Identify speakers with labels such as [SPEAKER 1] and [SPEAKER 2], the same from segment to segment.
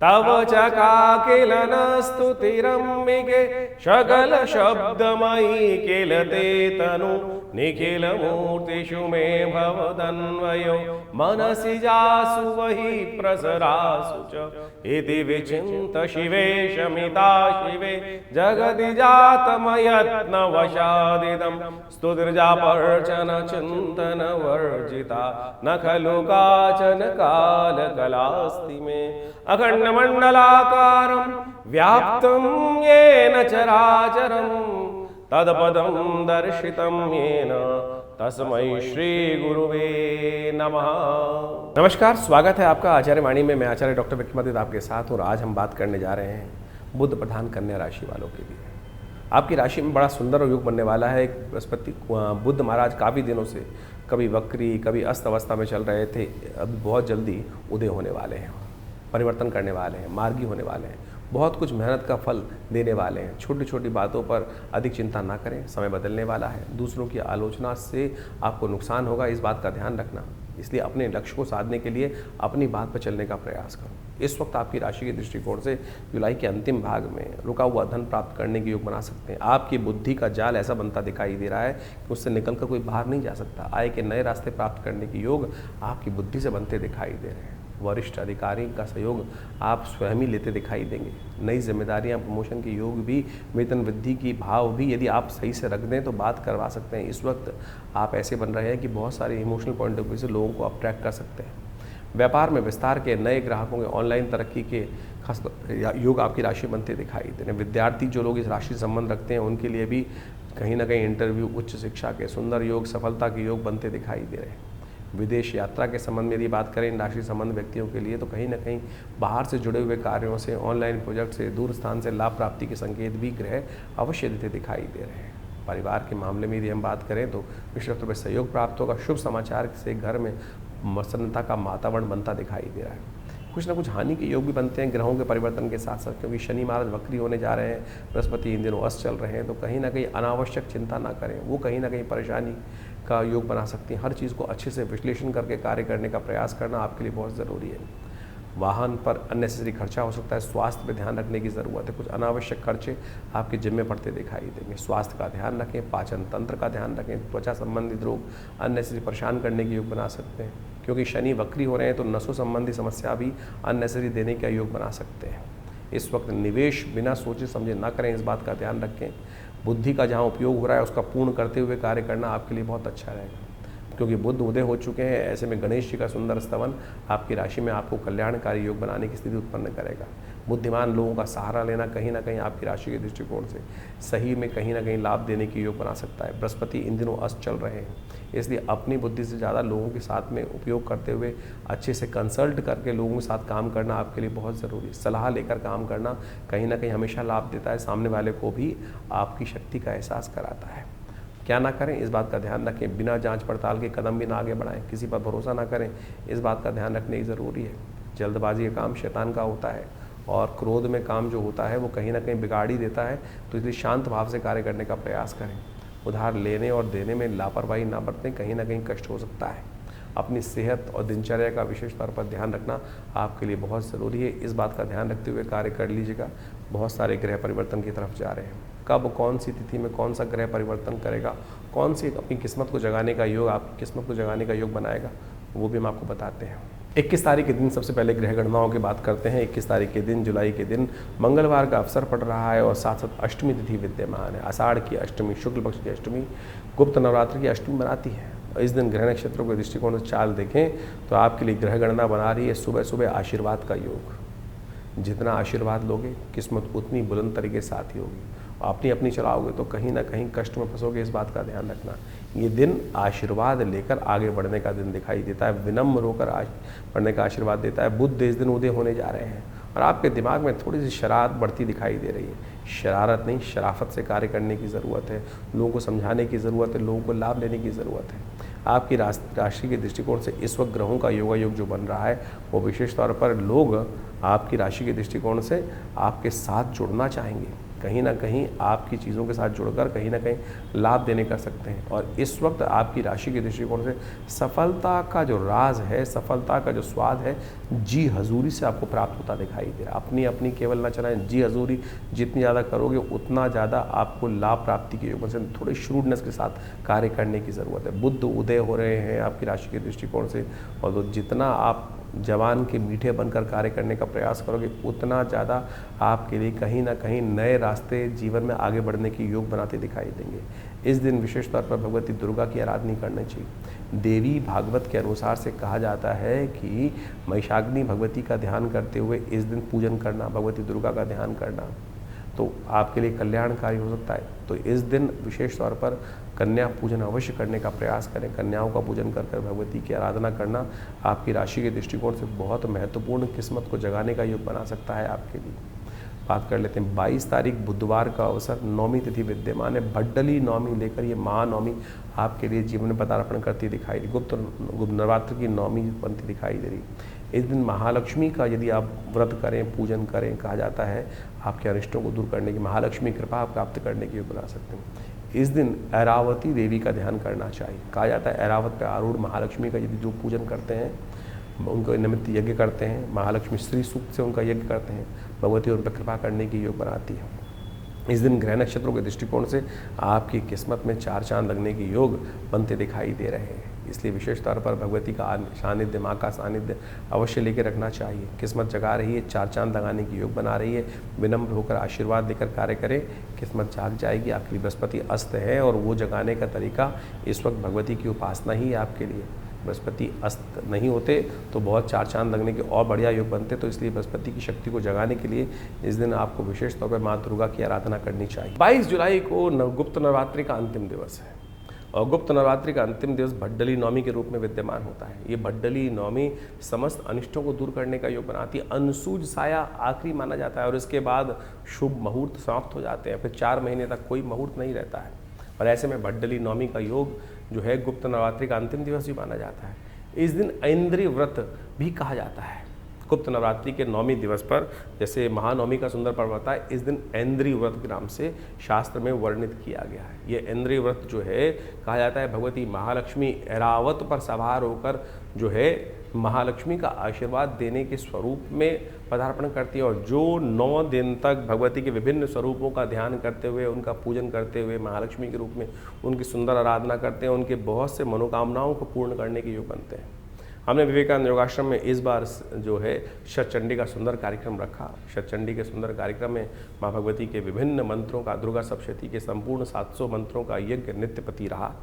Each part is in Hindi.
[SPEAKER 1] तव चकाकिलन स्तुतिरम्बिके सकल शब्दमयी किल ते तनु निखिल मूर्तिषु मे भवदन्वयो मनसि जासु वही प्रसरासु च इति विचिन्त शिवे शमिता शिवे जगति जातमयत्न वशादिदं स्तुतिर्जापर्चन चिन्तन वर्जिता न खलु काचन कालकलास्ति मे अखंड मंडलाकारं व्याप्तं येन चराचरं तत्पदं दर्शितं येन तस्मै श्री गुरुवे नमः। नमस्कार, स्वागत है आपका आचार्य वाणी में। मैं आचार्य डॉक्टर विक्रमादित्य आपके साथ हूँ और आज हम बात करने जा रहे हैं बुध प्रधान कन्या राशि वालों के लिए। आपकी राशि में बड़ा सुंदर योग बनने वाला है। बृहस्पति बुध महाराज काफ़ी दिनों से कभी वक्री कभी अस्त अवस्था में चल रहे थे, अभी बहुत जल्दी उदय होने वाले हैं, परिवर्तन करने वाले हैं, मार्गी होने वाले हैं, बहुत कुछ मेहनत का फल देने वाले हैं। छोटी छोटी बातों पर अधिक चिंता ना करें, समय बदलने वाला है। दूसरों की आलोचना से आपको नुकसान होगा, इस बात का ध्यान रखना। इसलिए अपने लक्ष्य को साधने के लिए अपनी बात पर चलने का प्रयास करो। इस वक्त आपकी राशि के दृष्टिकोण से जुलाई के अंतिम भाग में रुका हुआ धन प्राप्त करने के योग बना सकते हैं। आपकी बुद्धि का जाल ऐसा बनता दिखाई दे रहा है कि उससे निकलकर कोई बाहर नहीं जा सकता। आय के नए रास्ते प्राप्त करने के योग आपकी बुद्धि से बनते दिखाई दे रहे हैं। वरिष्ठ अधिकारी का सहयोग आप स्वयं ही लेते दिखाई देंगे। नई जिम्मेदारियां, प्रमोशन के योग भी, वेतन वृद्धि की भाव भी यदि आप सही से रख दें तो बात करवा सकते हैं। इस वक्त आप ऐसे बन रहे हैं कि बहुत सारे इमोशनल पॉइंट ऑफ व्यू से लोगों को अट्रैक्ट कर सकते हैं। व्यापार में विस्तार के, नए ग्राहकों के, ऑनलाइन तरक्की के खास योग आपकी राशि बनते दिखाई दे रहे हैं। विद्यार्थी जो लोग इस राशि से संबंध रखते हैं उनके लिए भी कहीं ना कहीं इंटरव्यू, उच्च शिक्षा के सुंदर योग, सफलता के योग बनते दिखाई दे रहे हैं। विदेश यात्रा के संबंध में यदि बात करें इन राशि संबंध व्यक्तियों के लिए तो कहीं ना कहीं बाहर से जुड़े हुए कार्यों से, ऑनलाइन प्रोजेक्ट से, दूर स्थान से लाभ प्राप्ति के संकेत भी ग्रह अवश्य देते दिखाई दे रहे हैं। परिवार के मामले में यदि हम बात करें तो विशेष तौर पर सहयोग प्राप्त होगा। शुभ समाचार से घर में प्रसन्नता का वातावरण बनता दिखाई दे रहा है। कुछ ना कुछ हानि के योग भी बनते हैं ग्रहों के परिवर्तन के साथ साथ, क्योंकि शनि महाराज वक्री होने जा रहे हैं, बृहस्पति इन दिनों अस्त चल रहे हैं, तो कहीं ना कहीं अनावश्यक चिंता ना करें, वो कहीं ना कहीं परेशानी का योग बना सकती हैं। हर चीज़ को अच्छे से विश्लेषण करके कार्य करने का प्रयास करना आपके लिए बहुत ज़रूरी है। वाहन पर अननेसेसरी खर्चा हो सकता है, स्वास्थ्य पर ध्यान रखने की ज़रूरत है। कुछ अनावश्यक खर्चे आपके जिम्मे पड़ते दिखाई देंगे। स्वास्थ्य का ध्यान रखें, पाचन तंत्र का ध्यान रखें। त्वचा संबंधित रोग अननेसेसरी परेशान करने के योग बना सकते हैं, क्योंकि शनि वक्री हो रहे हैं तो नसों संबंधी समस्या भी अननेसेसरी देने का योग बना सकते हैं। इस वक्त निवेश बिना सोचे समझे ना करें, इस बात का ध्यान रखें। बुद्धि का जहाँ उपयोग हो रहा है उसका पूर्ण करते हुए कार्य करना आपके लिए बहुत अच्छा रहेगा, क्योंकि बुध उदय हो चुके हैं। ऐसे में गणेश जी का सुंदर स्तवन आपकी राशि में आपको कल्याणकारी योग बनाने की स्थिति उत्पन्न करेगा। बुद्धिमान लोगों का सहारा लेना कहीं ना कहीं आपकी राशि के दृष्टिकोण से सही में कहीं ना कहीं लाभ देने की योग बना सकता है। बृहस्पति इन दिनों अस्त चल रहे हैं, इसलिए अपनी बुद्धि से ज़्यादा लोगों के साथ में उपयोग करते हुए अच्छे से कंसल्ट करके लोगों के साथ काम करना आपके लिए बहुत ज़रूरी है। सलाह लेकर काम करना कहीं ना कहीं हमेशा लाभ देता है, सामने वाले को भी आपकी शक्ति का एहसास कराता है। क्या ना करें, इस बात का ध्यान रखें। बिना जांच पड़ताल के कदम भी ना आगे बढ़ाएं, किसी पर भरोसा ना करें, इस बात का ध्यान रखने की ज़रूरी है। जल्दबाजी का काम शैतान का होता है और क्रोध में काम जो होता है वो कहीं ना कहीं बिगाड़ ही देता है, तो इसलिए शांत भाव से कार्य करने का प्रयास करें। उधार लेने और देने में लापरवाही ना बरतें, कहीं ना कहीं कष्ट हो सकता है। अपनी सेहत और दिनचर्या का विशेष तौर पर ध्यान रखना आपके लिए बहुत ज़रूरी है। इस बात का ध्यान रखते हुए कार्य कर लीजिएगा। बहुत सारे ग्रह परिवर्तन की तरफ जा रहे हैं। कब, कौन सी तिथि में कौन सा ग्रह परिवर्तन करेगा, कौन सी अपनी किस्मत को जगाने का योग, आपकी किस्मत को जगाने का योग बनाएगा, वो भी हम आपको बताते हैं। 21 तारीख के दिन सबसे पहले ग्रह गणनाओं की बात करते हैं। 21 तारीख के दिन, जुलाई के दिन मंगलवार का अवसर पड़ रहा है और साथ साथ अष्टमी तिथि विद्यमान है। आषाढ़ की अष्टमी, शुक्ल पक्ष की अष्टमी, गुप्त नवरात्र की अष्टमी बनाती है। इस दिन ग्रह नक्षत्रों के दृष्टिकोण से चाल देखें तो आपके लिए ग्रह गणना बना रही है सुबह सुबह आशीर्वाद का योग। जितना आशीर्वाद लोगे किस्मत उतनी बुलंद तरीके से आती होगी। अपनी अपनी चलाओगे तो कहीं ना कहीं कष्ट में फंसोगे, इस बात का ध्यान रखना। ये दिन आशीर्वाद लेकर आगे बढ़ने का दिन दिखाई देता है, विनम्र होकर बढ़ने का आशीर्वाद देता है। बुध इस दिन उदय होने जा रहे हैं और आपके दिमाग में थोड़ी सी शरारत बढ़ती दिखाई दे रही है। शरारत नहीं, शराफत से कार्य करने की ज़रूरत है। लोगों को समझाने की ज़रूरत है, लोगों को लाभ लेने की ज़रूरत है। आपकी राशि के दृष्टिकोण से इस वक्त ग्रहों का योगायोग जो बन रहा है वो विशेष तौर पर लोग आपकी राशि के दृष्टिकोण से आपके साथ जुड़ना चाहेंगे। कहीं ना कहीं आपकी चीज़ों के साथ जुड़कर कहीं ना कहीं लाभ देने कर सकते हैं। और इस वक्त आपकी राशि के दृष्टिकोण से सफलता का जो राज है, सफलता का जो स्वाद है, जी हजूरी से आपको प्राप्त होता दिखाई दे रहा है। अपनी अपनी केवल ना चलाएं, जी हजूरी जितनी ज़्यादा करोगे उतना ज़्यादा आपको लाभ प्राप्ति के योग से थोड़े श्रूडनेस के साथ कार्य करने की ज़रूरत है। बुध उदय हो रहे हैं आपकी राशि के दृष्टिकोण से, और तो जितना आप जवान के मीठे बनकर कार्य करने का प्रयास करोगे उतना ज़्यादा आपके लिए कहीं ना कहीं नए रास्ते जीवन में आगे बढ़ने की योग बनाते दिखाई देंगे। इस दिन विशेष तौर पर भगवती दुर्गा की आराधना करनी चाहिए। देवी भागवत के अनुसार से कहा जाता है कि महिषाग्नि भगवती का ध्यान करते हुए इस दिन पूजन करना, भगवती दुर्गा का ध्यान करना तो आपके लिए कल्याणकारी हो सकता है। तो इस दिन विशेष तौर पर कन्या पूजन अवश्य करने का प्रयास करें। कन्याओं का पूजन कर भगवती की आराधना करना आपकी राशि के दृष्टिकोण से बहुत महत्वपूर्ण किस्मत को जगाने का योग बना सकता है आपके लिए। बात कर लेते हैं 22 तारीख बुधवार का अवसर, नौमी तिथि विद्यमान है। भड्डली नौमी लेकर ये महानवमी आपके लिए जीवन में पदार्पण करती दिखाई दी। गुप्त नवरात्र की नौमी बनती दिखाई दे रही। इस दिन महालक्ष्मी का यदि आप व्रत करें, पूजन करें, कहा जाता है आपके अनिष्टों को दूर करने की, महालक्ष्मी कृपा प्राप्त करने की योग बना सकते हैं। इस दिन ऐरावती देवी का ध्यान करना चाहिए। कहा जाता है ऐरावत पर आरूढ़ महालक्ष्मी का यदि जो पूजन करते हैं, उनको निमित्त यज्ञ करते हैं, महालक्ष्मी श्री सूक्त से उनका यज्ञ करते हैं, भगवती उन पर कृपा करने की योग बनाती है। इस दिन ग्रह नक्षत्रों के दृष्टिकोण से आपकी किस्मत में 4 चांद लगने की योग बनते दिखाई दे रहे हैं। इसलिए विशेष तौर पर भगवती का सानिध्य, माँ का सानिध्य अवश्य लेकर रखना चाहिए। किस्मत जगा रही है, 4 चांद लगाने की योग बना रही है। विनम्र होकर आशीर्वाद देकर कार्य करें, किस्मत जाग जाएगी। आपके लिए बृहस्पति अस्त है और वो जगाने का तरीका इस वक्त भगवती की उपासना ही है आपके लिए। बृहस्पति अस्त नहीं होते तो बहुत 4 चांद लगने के और बढ़िया योग बनते। तो इसलिए बृहस्पति की शक्ति को जगाने के लिए इस दिन आपको विशेष तौर पर माँ दुर्गा की आराधना करनी चाहिए। 22 जुलाई को गुप्त नवरात्रि का अंतिम दिवस है और गुप्त नवरात्रि का अंतिम दिवस भड्डली नवमी के रूप में विद्यमान होता है। ये भड्डली नवमी समस्त अनिष्टों को दूर करने का योग बनाती है। अनसूज साया आखिरी माना जाता है और इसके बाद शुभ मुहूर्त समाप्त हो जाते हैं। फिर 4 महीने तक कोई मुहूर्त नहीं रहता है और ऐसे में भड्डली नवमी का योग जो है गुप्त नवरात्रि का अंतिम दिवस भी माना जाता है। इस दिन ऐन्द्रिय व्रत भी कहा जाता है। गुप्त नवरात्रि के नौमी दिवस पर जैसे महानवमी का सुंदर पर्व होता है, इस दिन ऐन्द्रिय व्रत के नाम से शास्त्र में वर्णित किया गया है। ये ऐन्द्रिय व्रत जो है कहा जाता है भगवती महालक्ष्मी ऐरावत पर सवार होकर जो है महालक्ष्मी का आशीर्वाद देने के स्वरूप में पदार्पण करती है और जो 9 दिन तक भगवती के विभिन्न स्वरूपों का ध्यान करते हुए, उनका पूजन करते हुए, महालक्ष्मी के रूप में उनकी सुंदर आराधना करते हैं, उनके बहुत से मनोकामनाओं को पूर्ण करने के योग बनते हैं। हमने विवेकानंद योगाश्रम में इस बार जो है शतचंडी का सुंदर कार्यक्रम रखा। शतचंडी के सुंदर कार्यक्रम में माँ भगवती के विभिन्न मंत्रों का, दुर्गा सप्तशती के संपूर्ण 700 मंत्रों का यज्ञ नित्यपति रहा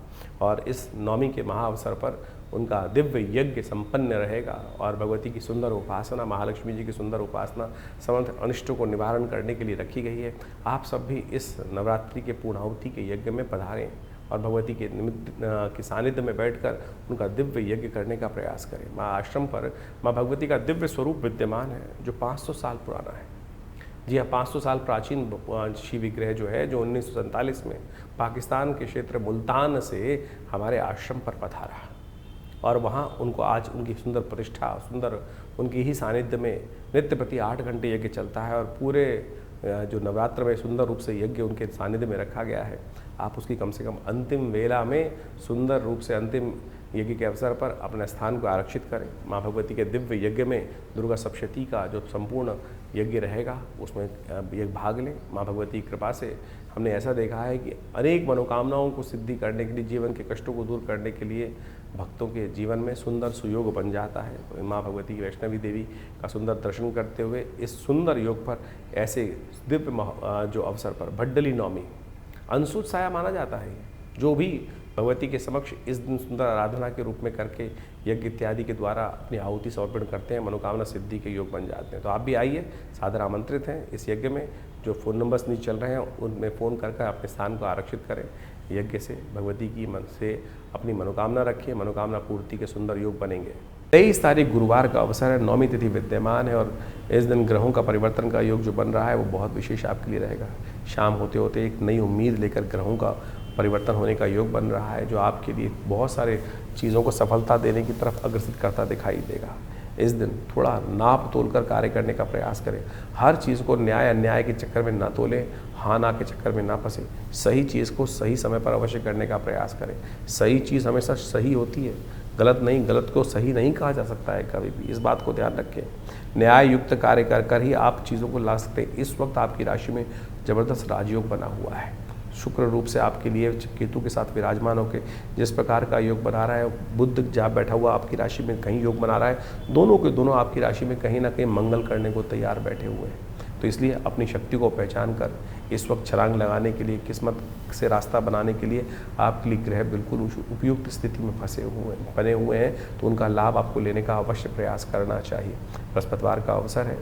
[SPEAKER 1] और इस नवमी के महाअवसर पर उनका दिव्य यज्ञ संपन्न रहेगा और भगवती की सुंदर उपासना, महालक्ष्मी जी की सुंदर उपासना समस्त अनिष्टों को निवारण करने के लिए रखी गई है। आप सब भी इस नवरात्रि के पूर्णाहुति के यज्ञ में पधारें और भगवती के निमित्त के सानिध्य में बैठकर उनका दिव्य यज्ञ करने का प्रयास करें। माँ आश्रम पर माँ भगवती का दिव्य स्वरूप विद्यमान है जो 500 साल पुराना है। जी हाँ, 500 साल प्राचीन शिव विग्रह जो है, जो 1947 में पाकिस्तान के क्षेत्र मुल्तान से हमारे आश्रम पर पधारा और वहाँ उनको आज उनकी सुंदर प्रतिष्ठा, सुंदर उनकी ही सानिध्य में नित्य प्रति 8 घंटे यज्ञ चलता है और पूरे जो नवरात्र में सुंदर रूप से यज्ञ उनके सानिध्य में रखा गया है। आप उसकी कम से कम अंतिम वेला में सुंदर रूप से अंतिम यज्ञ के अवसर पर अपने स्थान को आरक्षित करें। माँ भगवती के दिव्य यज्ञ में दुर्गा सप्तशती का जो संपूर्ण यज्ञ रहेगा उसमें ये भाग लें। माँ भगवती की कृपा से हमने ऐसा देखा है कि अनेक मनोकामनाओं को सिद्धि करने के लिए, जीवन के कष्टों को दूर करने के लिए भक्तों के जीवन में सुंदर सुयोग बन जाता है। तो माँ भगवती की वैष्णवी देवी का सुंदर दर्शन करते हुए इस सुंदर योग पर ऐसे दिव्य जो अवसर पर भड्डली नवमी अनसूत साया माना जाता है। जो भी भगवती के समक्ष इस दिन सुंदर आराधना के रूप में करके यज्ञ इत्यादि के द्वारा अपनी आहुति समर्पण करते हैं, मनोकामना सिद्धि के योग बन जाते हैं। तो आप भी आइए, सादर आमंत्रित हैं इस यज्ञ में। जो फ़ोन नंबर्स नीचे चल रहे हैं उनमें फ़ोन करके अपने स्थान को आरक्षित करें। यज्ञ से भगवती की मन से अपनी मनोकामना रखिए, मनोकामना पूर्ति के सुंदर योग बनेंगे। 23 तारीख गुरुवार का अवसर है, नौमी तिथि विद्यमान है और इस दिन ग्रहों का परिवर्तन का योग जो बन रहा है वो बहुत विशेष आपके लिए रहेगा। शाम होते होते एक नई उम्मीद लेकर ग्रहों का परिवर्तन होने का योग बन रहा है जो आपके लिए बहुत सारे चीज़ों को सफलता देने की तरफ अग्रसित करता दिखाई देगा। इस दिन थोड़ा नाप तोल कर कार्य करने का प्रयास करें। हर चीज़ को न्याय अन्याय के चक्कर में ना तोलें, हाँ ना के चक्कर में ना फंसे। सही चीज़ को सही समय पर अवश्य करने का प्रयास करें। सही चीज़ हमेशा सही होती है, गलत नहीं। गलत को सही नहीं कहा जा सकता है कभी भी, इस बात को ध्यान रखें। न्याय युक्त कार्य कर कर ही आप चीज़ों को ला सकते हैं। इस वक्त आपकी राशि में जबरदस्त राजयोग बना हुआ है। शुक्र रूप से आपके लिए केतु के साथ विराजमान होकर जिस प्रकार का योग बना रहा है, बुध जा बैठा हुआ आपकी राशि में कहीं योग बना रहा है, दोनों के दोनों आपकी राशि में कहीं ना कहीं मंगल करने को तैयार बैठे हुए हैं। तो इसलिए अपनी शक्ति को पहचान कर इस वक्त छलांग लगाने के लिए, किस्मत से रास्ता बनाने के लिए आपके लिए ग्रह बिल्कुल उपयुक्त स्थिति में बने हुए हैं, तो उनका लाभ आपको लेने का अवश्य प्रयास करना चाहिए। बृहस्पतिवार का अवसर है,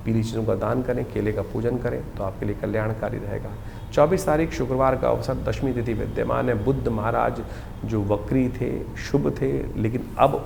[SPEAKER 1] पीली चीज़ों का दान करें, केले का पूजन करें तो आपके लिए कल्याणकारी रहेगा। 24 तारीख शुक्रवार का अवसर, दशमी तिथि विद्यमान है। बुद्ध महाराज जो वक्री थे, शुभ थे, लेकिन अब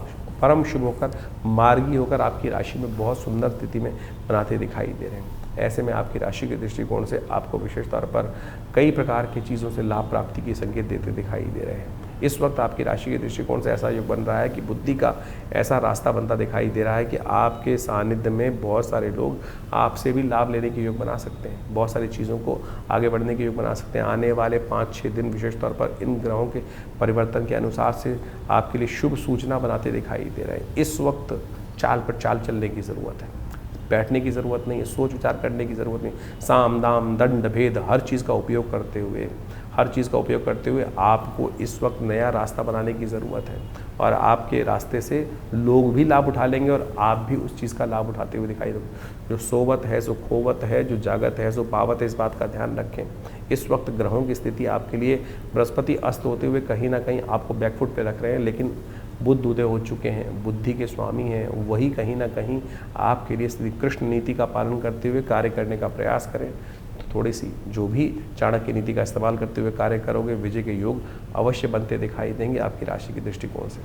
[SPEAKER 1] परम शुभ होकर मार्गी होकर आपकी राशि में बहुत सुंदर स्थिति में बनाते दिखाई दे रहे हैं। ऐसे में आपकी राशि के दृष्टिकोण से आपको विशेष तौर पर कई प्रकार की चीज़ों से लाभ प्राप्ति के संकेत देते दिखाई दे रहे हैं। इस वक्त आपकी राशि के दृष्टिकोण से ऐसा योग बन रहा है कि बुद्धि का ऐसा रास्ता बनता दिखाई दे रहा है कि आपके सानिध्य में बहुत सारे लोग आपसे भी लाभ लेने के योग बना सकते हैं, बहुत सारी चीज़ों को आगे बढ़ने के योग बना सकते हैं। आने वाले 5-6 दिन विशेष तौर पर इन ग्रहों के परिवर्तन के अनुसार से आपके लिए शुभ सूचना बनाते दिखाई दे रहे हैं। इस वक्त चाल पर चाल चलने की ज़रूरत है, बैठने की ज़रूरत नहीं है, सोच विचार करने की ज़रूरत नहीं। साम दाम दंड भेद हर चीज़ का उपयोग करते हुए आपको इस वक्त नया रास्ता बनाने की ज़रूरत है, और आपके रास्ते से लोग भी लाभ उठा लेंगे और आप भी उस चीज़ का लाभ उठाते हुए दिखाई दोगे। जो सोवत है सो खोवत है, जो जागत है सो पावत है, इस बात का ध्यान रखें। इस वक्त ग्रहों की स्थिति आपके लिए, बृहस्पति अस्त होते हुए कहीं ना कहीं आपको बैकफुट पे रख रहे हैं, लेकिन बुध उदय हो चुके हैं, बुद्धि के स्वामी हैं, वही कहीं ना कहीं आपके लिए श्री कृष्ण नीति का पालन करते हुए कार्य करने का प्रयास करें। तो थोड़ी सी जो भी चाणक्य नीति का इस्तेमाल करते हुए कार्य करोगे, विजय के योग अवश्य बनते दिखाई देंगे आपकी राशि के दृष्टिकोण से।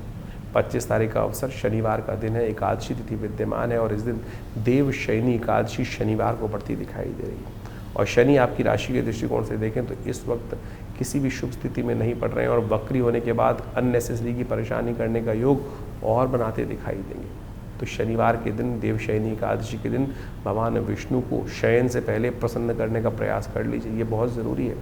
[SPEAKER 1] 25 तारीख का अवसर शनिवार का दिन है, एकादशी तिथि विद्यमान है, और इस दिन देव शयनी एकादशी शनिवार को बढ़ती दिखाई दे रही है। और शनि आपकी राशि के दृष्टिकोण से देखें तो इस वक्त किसी भी शुभ स्थिति में नहीं पड़ रहे हैं, और वक्री होने के बाद अननेसेसरी की परेशानी करने का योग और बनाते दिखाई देंगे। तो शनिवार के दिन, देवशयनी एकादशी के दिन, भगवान विष्णु को शयन से पहले प्रसन्न करने का प्रयास कर लीजिए। ये बहुत ज़रूरी है,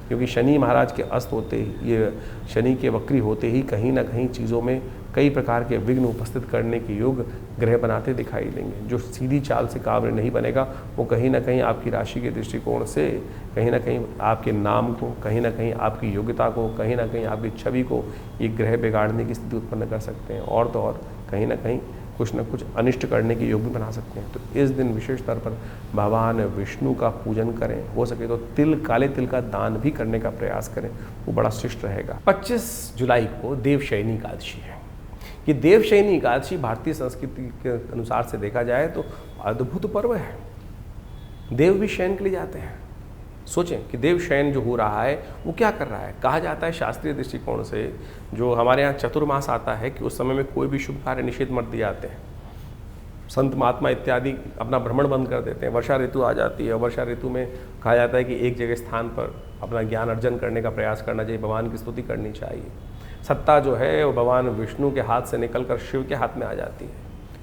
[SPEAKER 1] क्योंकि शनि महाराज के अस्त होते ही, ये शनि के वक्री होते ही कहीं ना कहीं चीज़ों में कई प्रकार के विघ्न उपस्थित करने के योग ग्रह बनाते दिखाई देंगे। जो सीधी चाल से कार्य नहीं बनेगा, वो कहीं ना कहीं आपकी राशि के दृष्टिकोण से कहीं ना कहीं आपके नाम को, कहीं ना कहीं आपकी योग्यता को, कहीं ना कहीं आपकी छवि को ये ग्रह बिगाड़ने की स्थिति उत्पन्न कर सकते हैं, और तो और कहीं ना कहीं कुछ न कुछ अनिष्ट करने के योग भी बना सकते हैं। तो इस दिन विशेष तौर पर भगवान विष्णु का पूजन करें, हो सके तो काले तिल का दान भी करने का प्रयास करें, वो बड़ा शिष्ट रहेगा। 25 जुलाई को देवशयनी एकादशी है। ये देवशयनी एकादशी भारतीय संस्कृति के अनुसार से देखा जाए तो अद्भुत पर्व है। देव भी शयन के लिए जाते हैं। सोचें कि देव शयन जो हो रहा है वो क्या कर रहा है। कहा जाता है शास्त्रीय दृष्टिकोण से, जो हमारे यहाँ चतुर्मास आता है, कि उस समय में कोई भी शुभ कार्य निषेध मत दिए जाते हैं। संत महात्मा इत्यादि अपना भ्रमण बंद कर देते हैं। वर्षा ऋतु आ जाती है, वर्षा ऋतु में कहा जाता है कि एक जगह स्थान पर अपना ज्ञान अर्जन करने का प्रयास करना चाहिए, भगवान की स्तुति करनी चाहिए। सत्ता जो है वो भगवान विष्णु के हाथ से निकलकर शिव के हाथ में आ जाती है,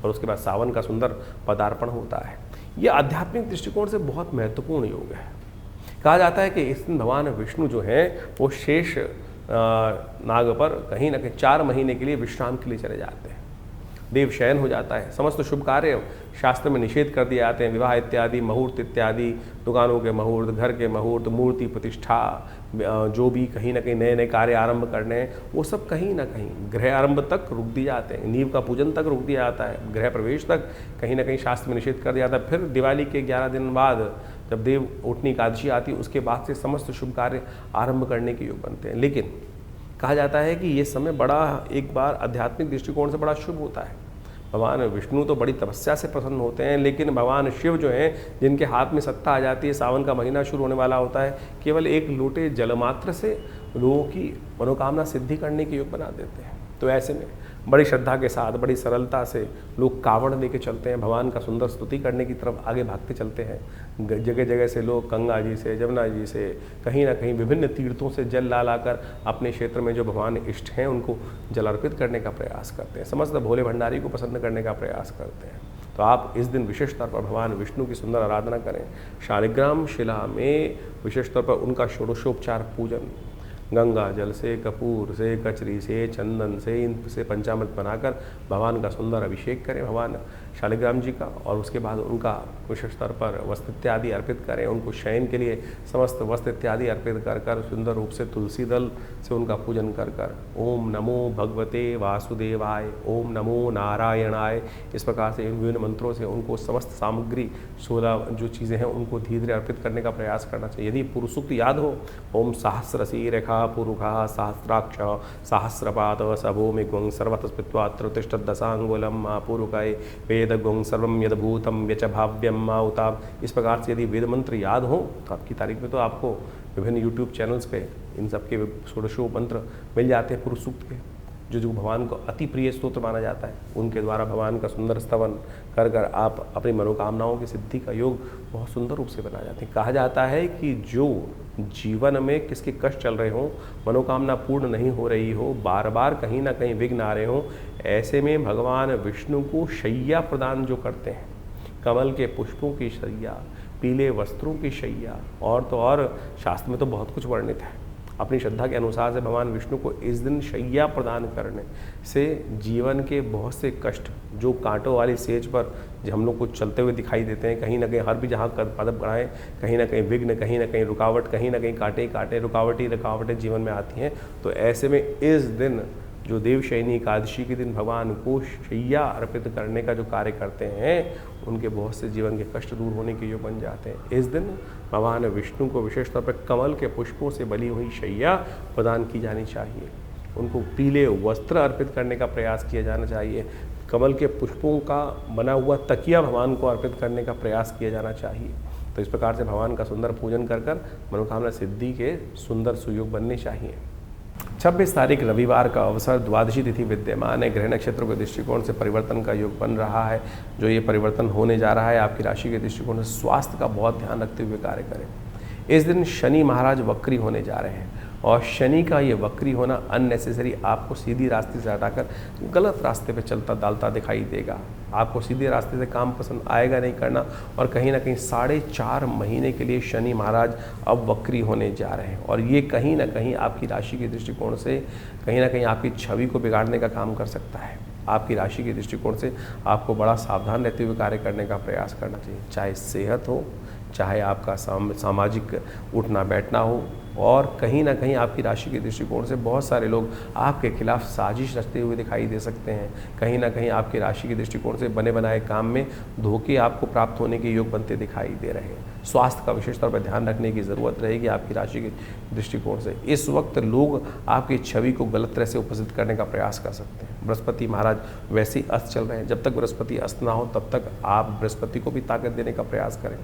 [SPEAKER 1] और उसके बाद सावन का सुंदर पदार्पण होता है। ये आध्यात्मिक दृष्टिकोण से बहुत महत्वपूर्ण योग है। कहा जाता है कि इस दिन भगवान विष्णु जो हैं वो शेष नाग पर कहीं ना कहीं 4 महीने के लिए विश्राम के लिए चले जाते हैं। देव शयन हो जाता है। समस्त शुभ कार्य शास्त्र में निषेध कर दिए जाते हैं। विवाह इत्यादि, मुहूर्त इत्यादि, दुकानों के मुहूर्त, घर के मुहूर्त, मूर्ति प्रतिष्ठा, जो भी कहीं ना कहीं नए नए कार्य आरंभ करने हैं, वो सब कहीं ना कहीं गृह आरंभ तक रुक दिए जाते हैं। नींव का पूजन तक रुक दिया जाता है। गृह प्रवेश तक कहीं ना कहीं शास्त्र में निषेध कर दिया जाता है। फिर दिवाली के 11 दिन बाद जब देव उठनी एकादशी आती है, उसके बाद से समस्त शुभ कार्य आरंभ करने के योग बनते हैं। लेकिन कहा जाता है कि ये समय बड़ा, एक बार आध्यात्मिक दृष्टिकोण से बड़ा शुभ होता है। भगवान विष्णु तो बड़ी तपस्या से प्रसन्न होते हैं, लेकिन भगवान शिव जो हैं, जिनके हाथ में सत्ता आ जाती है, सावन का महीना शुरू होने वाला होता है, केवल एक लोटे जलमात्र से लोगों की मनोकामना सिद्धि करने के योग बना देते हैं। तो ऐसे में बड़ी श्रद्धा के साथ, बड़ी सरलता से लोग कावड़ लेके चलते हैं, भगवान का सुंदर स्तुति करने की तरफ आगे भागते चलते हैं। जगह जगह से लोग गंगा जी से, जमुना जी से, कहीं ना कहीं विभिन्न तीर्थों से जल ला लाकर अपने क्षेत्र में जो भगवान इष्ट हैं उनको जल अर्पित करने का प्रयास करते हैं, समस्त भोले भंडारी को प्रसन्न करने का प्रयास करते हैं। तो आप इस दिन विशेष तौर पर भगवान विष्णु की सुंदर आराधना करें। शालिग्राम शिला में विशेष तौर पर उनका षोडशोपचार पूजन, गंगा जल से, कपूर से, कचरी से, चंदन से, इनसे पंचामृत बनाकर भगवान का सुंदर अभिषेक करें भगवान शालिग्राम जी का, और उसके बाद उनका विशेष तौर पर वस्त्र इत्यादि अर्पित करें। उनको शयन के लिए समस्त वस्त्र इत्यादि अर्पित कर कर सुंदर रूप से तुलसी दल से उनका पूजन कर कर ओम नमो भगवते वासुदेवाय, ओम नमो नारायणाय, इस प्रकार से इन विभिन्न मंत्रों से उनको समस्त सामग्री 16 जो चीज़ें हैं उनको धीरे धीरे अर्पित करने का प्रयास करना चाहिए। यदि पुरुषुक्त याद हो, ओम सहस्रसी रेखा पुरुखा सहस्राक्ष सहस्रपाद सभूमिगुं सर्वतस्पित्वात्र तिष्ठत् दशांगुलम पुरुकाय वेदगुं सर्वं यद्भूतं व्यच भाव्यम माउताम। इस प्रकार से यदि वेद मंत्र याद हो तो आपकी तारीख में तो आपको विभिन्न यूट्यूब चैनल्स पे इन सबके षोडशो मंत्र मिल जाते हैं पुरुष सूक्त के, जो भगवान को अति प्रिय स्तोत्र माना जाता है। उनके द्वारा भगवान का सुंदर स्तवन कर कर आप अपनी मनोकामनाओं की सिद्धि का योग बहुत सुंदर रूप से बना जाते हैं। कहा जाता है कि जो जीवन में किसके कष्ट चल रहे हों, मनोकामना पूर्ण नहीं हो रही हो, बार बार कहीं ना कहीं विघ्न आ रहे हों, ऐसे में भगवान विष्णु को शैया प्रदान जो करते हैं, कमल के पुष्पों की शैया, पीले वस्त्रों की शैया, और तो और शास्त्र में तो बहुत कुछ वर्णित है। अपनी श्रद्धा के अनुसार से भगवान विष्णु को इस दिन शैया प्रदान करने से जीवन के बहुत से कष्ट जो कांटों वाली सेज पर जो हम लोग को चलते हुए दिखाई देते हैं, कहीं ना कहीं हर भी जहाँ कदम बढ़ाएं कहीं ना कहीं विघ्न, कहीं ना कहीं रुकावट, कहीं ना कहीं कांटे कांटे रुकावटें जीवन में आती हैं। तो ऐसे में इस दिन जो देवशयनी एकादशी के दिन भगवान को शैया अर्पित करने का जो कार्य करते हैं, उनके बहुत से जीवन के कष्ट दूर होने के योग बन जाते हैं। इस दिन भगवान विष्णु को विशेष तौर पर कमल के पुष्पों से बनी हुई शैया प्रदान की जानी चाहिए। उनको पीले वस्त्र अर्पित करने का प्रयास किया जाना चाहिए। कमल के पुष्पों का बना हुआ तकिया भगवान को अर्पित करने का प्रयास किया जाना चाहिए। तो इस प्रकार से भगवान का सुंदर पूजन कर कर मनोकामना सिद्धि के सुंदर सुयोग बनने चाहिए। 26 तारीख रविवार का अवसर, द्वादशी तिथि विद्यमान है। ग्रह नक्षत्रों के दृष्टिकोण से परिवर्तन का योग बन रहा है। जो ये परिवर्तन होने जा रहा है आपकी राशि के दृष्टिकोण से स्वास्थ्य का बहुत ध्यान रखते हुए कार्य करें। इस दिन शनि महाराज वक्री होने जा रहे हैं, और शनि का ये वक्री होना अननेसेसरी आपको सीधी रास्ते से हटाकर गलत रास्ते पे चलता डालता दिखाई देगा। आपको सीधे रास्ते से काम पसंद आएगा नहीं करना, और कहीं ना कहीं 4.5 महीने के लिए शनि महाराज अब वक्री होने जा रहे हैं, और ये कहीं ना कहीं आपकी राशि के दृष्टिकोण से कहीं ना कहीं आपकी छवि को बिगाड़ने का काम कर सकता है। आपकी राशि के दृष्टिकोण से आपको बड़ा सावधान रहते हुए कार्य करने का प्रयास करना चाहिए, चाहे सेहत हो, चाहे आपका सामाजिक उठना बैठना हो, और कहीं ना कहीं आपकी राशि के दृष्टिकोण से बहुत सारे लोग आपके खिलाफ साजिश रचते हुए दिखाई दे सकते हैं। कहीं ना कहीं आपकी राशि के दृष्टिकोण से बने बनाए काम में धोखे आपको प्राप्त होने के योग बनते दिखाई दे रहे हैं। स्वास्थ्य का विशेष तौर पर ध्यान रखने की ज़रूरत रहेगी आपकी राशि के दृष्टिकोण से। इस वक्त लोग आपकी छवि को गलत तरह से उपस्थित करने का प्रयास कर सकते हैं। बृहस्पति महाराज वैसे ही अस्त चल रहे हैं, जब तक बृहस्पति अस्त ना हो तब तक आप बृहस्पति को भी ताकत देने का प्रयास करें।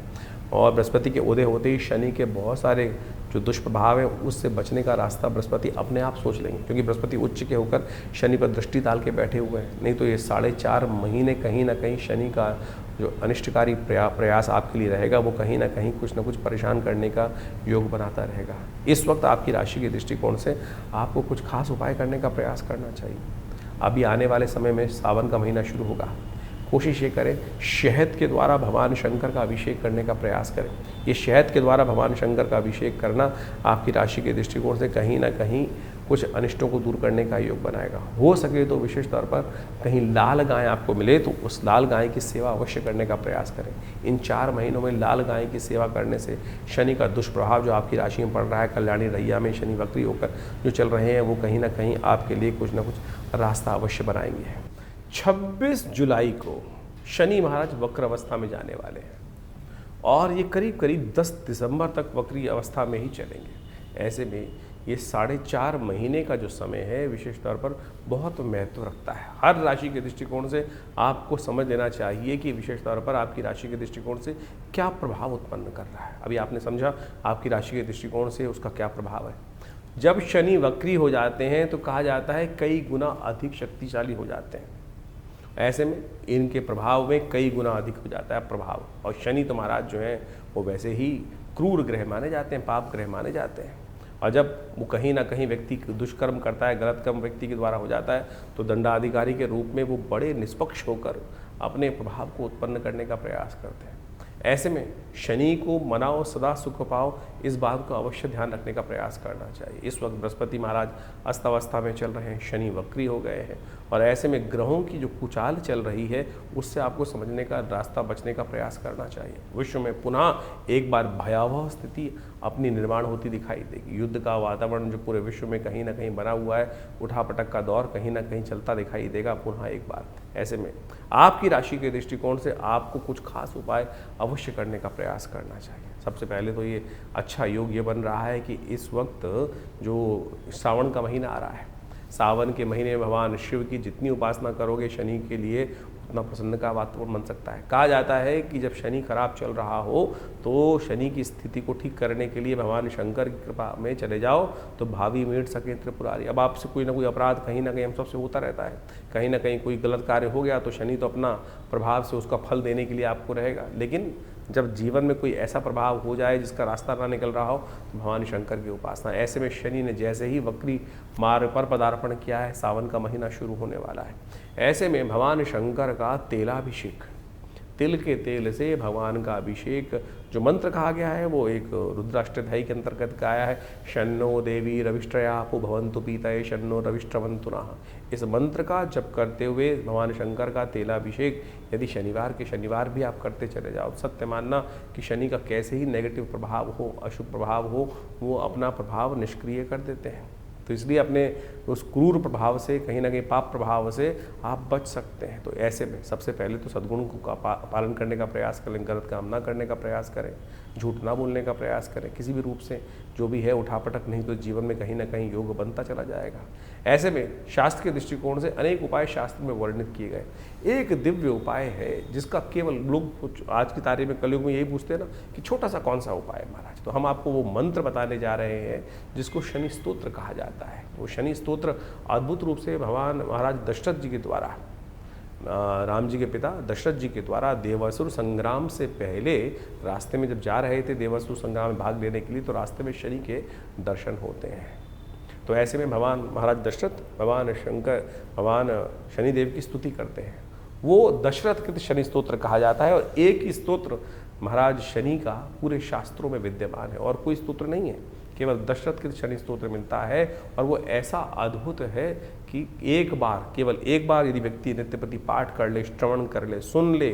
[SPEAKER 1] और बृहस्पति के उदय होते ही शनि के बहुत सारे जो दुष्प्रभाव है उससे बचने का रास्ता बृहस्पति अपने आप सोच लेंगे, क्योंकि बृहस्पति उच्च के होकर शनि पर दृष्टि डाल के बैठे हुए हैं। नहीं तो ये 4.5 महीने कहीं ना कहीं शनि का जो अनिष्टकारी प्रयास आपके लिए रहेगा वो कहीं ना कहीं कुछ ना कुछ परेशान करने का योग बनाता रहेगा। इस वक्त आपकी राशि के दृष्टिकोण से आपको कुछ खास उपाय करने का प्रयास करना चाहिए। अभी आने वाले समय में सावन का महीना शुरू होगा, कोशिश ये करें शहद के द्वारा भगवान शंकर का अभिषेक करने का प्रयास करें। ये शहद के द्वारा भगवान शंकर का अभिषेक करना आपकी राशि के दृष्टिकोण से कहीं ना कहीं कुछ अनिष्टों को दूर करने का योग बनाएगा। हो सके तो विशेष तौर पर कहीं लाल गाय आपको मिले तो उस लाल गाय की सेवा अवश्य करने का प्रयास करें। इन 4 महीनों में लाल गाय की सेवा करने से शनि का दुष्प्रभाव जो आपकी राशि में पड़ रहा है, कल्याणी रैया में शनि वक्री होकर जो चल रहे हैं, वो कहीं ना कहीं आपके लिए कुछ ना कुछ रास्ता अवश्य बनाएंगे। 26 जुलाई को शनि महाराज वक्र अवस्था में जाने वाले हैं, और ये करीब करीब 10 दिसंबर तक वक्री अवस्था में ही चलेंगे। ऐसे में ये 4.5 महीने का जो समय है विशेष तौर पर बहुत महत्व रखता है। हर राशि के दृष्टिकोण से आपको समझ लेना चाहिए कि विशेष तौर पर आपकी राशि के दृष्टिकोण से क्या प्रभाव उत्पन्न कर रहा है। अभी आपने समझा आपकी राशि के दृष्टिकोण से उसका क्या प्रभाव है। जब शनि वक्री हो जाते हैं तो कहा जाता है कई गुना अधिक शक्तिशाली हो जाते हैं। ऐसे में इनके प्रभाव में कई गुना अधिक हो जाता है प्रभाव। और शनि तो महाराज जो हैं वो वैसे ही क्रूर ग्रह माने जाते हैं, पाप ग्रह माने जाते हैं। और जब वो कहीं ना कहीं व्यक्ति दुष्कर्म करता है, गलत कर्म व्यक्ति के द्वारा हो जाता है, तो दंडाधिकारी के रूप में वो बड़े निष्पक्ष होकर अपने प्रभाव को उत्पन्न करने का प्रयास करते हैं। ऐसे में शनि को मनाओ सदा सुख पाओ, इस बात को अवश्य ध्यान रखने का प्रयास करना चाहिए। इस वक्त बृहस्पति महाराज अस्तवस्था में चल रहे हैं, शनि वक्री हो गए हैं, और ऐसे में ग्रहों की जो कुचाल चल रही है उससे आपको समझने का रास्ता, बचने का प्रयास करना चाहिए। विश्व में पुनः एक बार भयावह स्थिति अपनी निर्माण होती दिखाई देगी। युद्ध का वातावरण जो पूरे विश्व में कहीं ना कहीं बना हुआ है, उठापटक का दौर कहीं ना कहीं चलता दिखाई देगा पुनः एक बार। ऐसे में आपकी राशि के दृष्टिकोण से आपको कुछ खास उपाय अवश्य करने का प्रयास करना चाहिए। सबसे पहले तो ये अच्छा योग ये बन रहा है कि इस वक्त जो श्रावण का महीना आ रहा है, सावन के महीने में भगवान शिव की जितनी उपासना करोगे शनि के लिए उतना प्रसन्न का वातावरण बन सकता है। कहा जाता है कि जब शनि खराब चल रहा हो तो शनि की स्थिति को ठीक करने के लिए भगवान शंकर की कृपा में चले जाओ तो भावी मीट सके त्रिपुरारी। अब आपसे कोई ना कोई अपराध कहीं ना कहीं हम सबसे होता रहता है, कहीं ना कहीं कोई गलत कार्य हो गया तो शनि तो अपना प्रभाव से उसका फल देने के लिए आपको रहेगा। लेकिन जब जीवन में कोई ऐसा प्रभाव हो जाए जिसका रास्ता ना निकल रहा हो तो भगवान शंकर की उपासना। ऐसे में शनि ने जैसे ही वक्री मार्ग पर पदार्पण किया है, सावन का महीना शुरू होने वाला है, ऐसे में भगवान शंकर का तेलाभिषेक, तिल के तेल से भगवान का अभिषेक, जो मंत्र कहा गया है वो एक रुद्राष्टध्यायी के अंतर्गत का आया है, शन्नो देवी रविष्ट्रयापो भवन्तु पीतये शन्नो रविष्ट्रवन्तु नः। इस मंत्र का जप करते हुए भगवान शंकर का तेलाभिषेक यदि शनिवार के शनिवार भी आप करते चले जाओ, सत्य मानना कि शनि का कैसे ही नेगेटिव प्रभाव हो, अशुभ प्रभाव हो, वो अपना प्रभाव निष्क्रिय कर देते हैं। तो इसलिए अपने उस क्रूर प्रभाव से, कहीं ना कहीं पाप प्रभाव से आप बच सकते हैं। तो ऐसे में सबसे पहले तो सद्गुण को पालन करने का प्रयास करें, गलत काम ना करने का प्रयास करें, झूठ ना बोलने का प्रयास करें, किसी भी रूप से जो भी है उठापटक नहीं तो जीवन में कहीं ना कहीं योग बनता चला जाएगा। ऐसे में शास्त्र के दृष्टिकोण से अनेक उपाय शास्त्र में वर्णित किए गए। एक दिव्य उपाय है जिसका केवल लोग आज की तारीख में, कलयुग में यही पूछते हैं ना कि छोटा सा कौन सा उपाय है महाराज, तो हम आपको वो मंत्र बताने जा रहे हैं जिसको शनि स्तोत्र कहा जाता है। वो शनि स्तोत्र अद्भुत रूप से भगवान महाराज दशरथ जी के द्वारा, राम जी के पिता दशरथ जी के द्वारा देवासुर संग्राम से पहले रास्ते में जब जा रहे थे देवासुर संग्राम में भाग लेने के लिए, तो रास्ते में शनि के दर्शन होते हैं। तो ऐसे में भगवान महाराज दशरथ भगवान शंकर, भगवान शनिदेव की स्तुति करते हैं। वो दशरथ कृत शनि स्तोत्र कहा जाता है, और एक ही स्तोत्र महाराज शनि का पूरे शास्त्रों में विद्यमान है, और कोई स्तोत्र नहीं है, केवल दशरथ कृत शनि स्तोत्र मिलता है। और वो ऐसा अद्भुत है कि एक बार, केवल एक बार यदि व्यक्ति नित्य प्रति पाठ कर ले, श्रवण कर ले, सुन ले,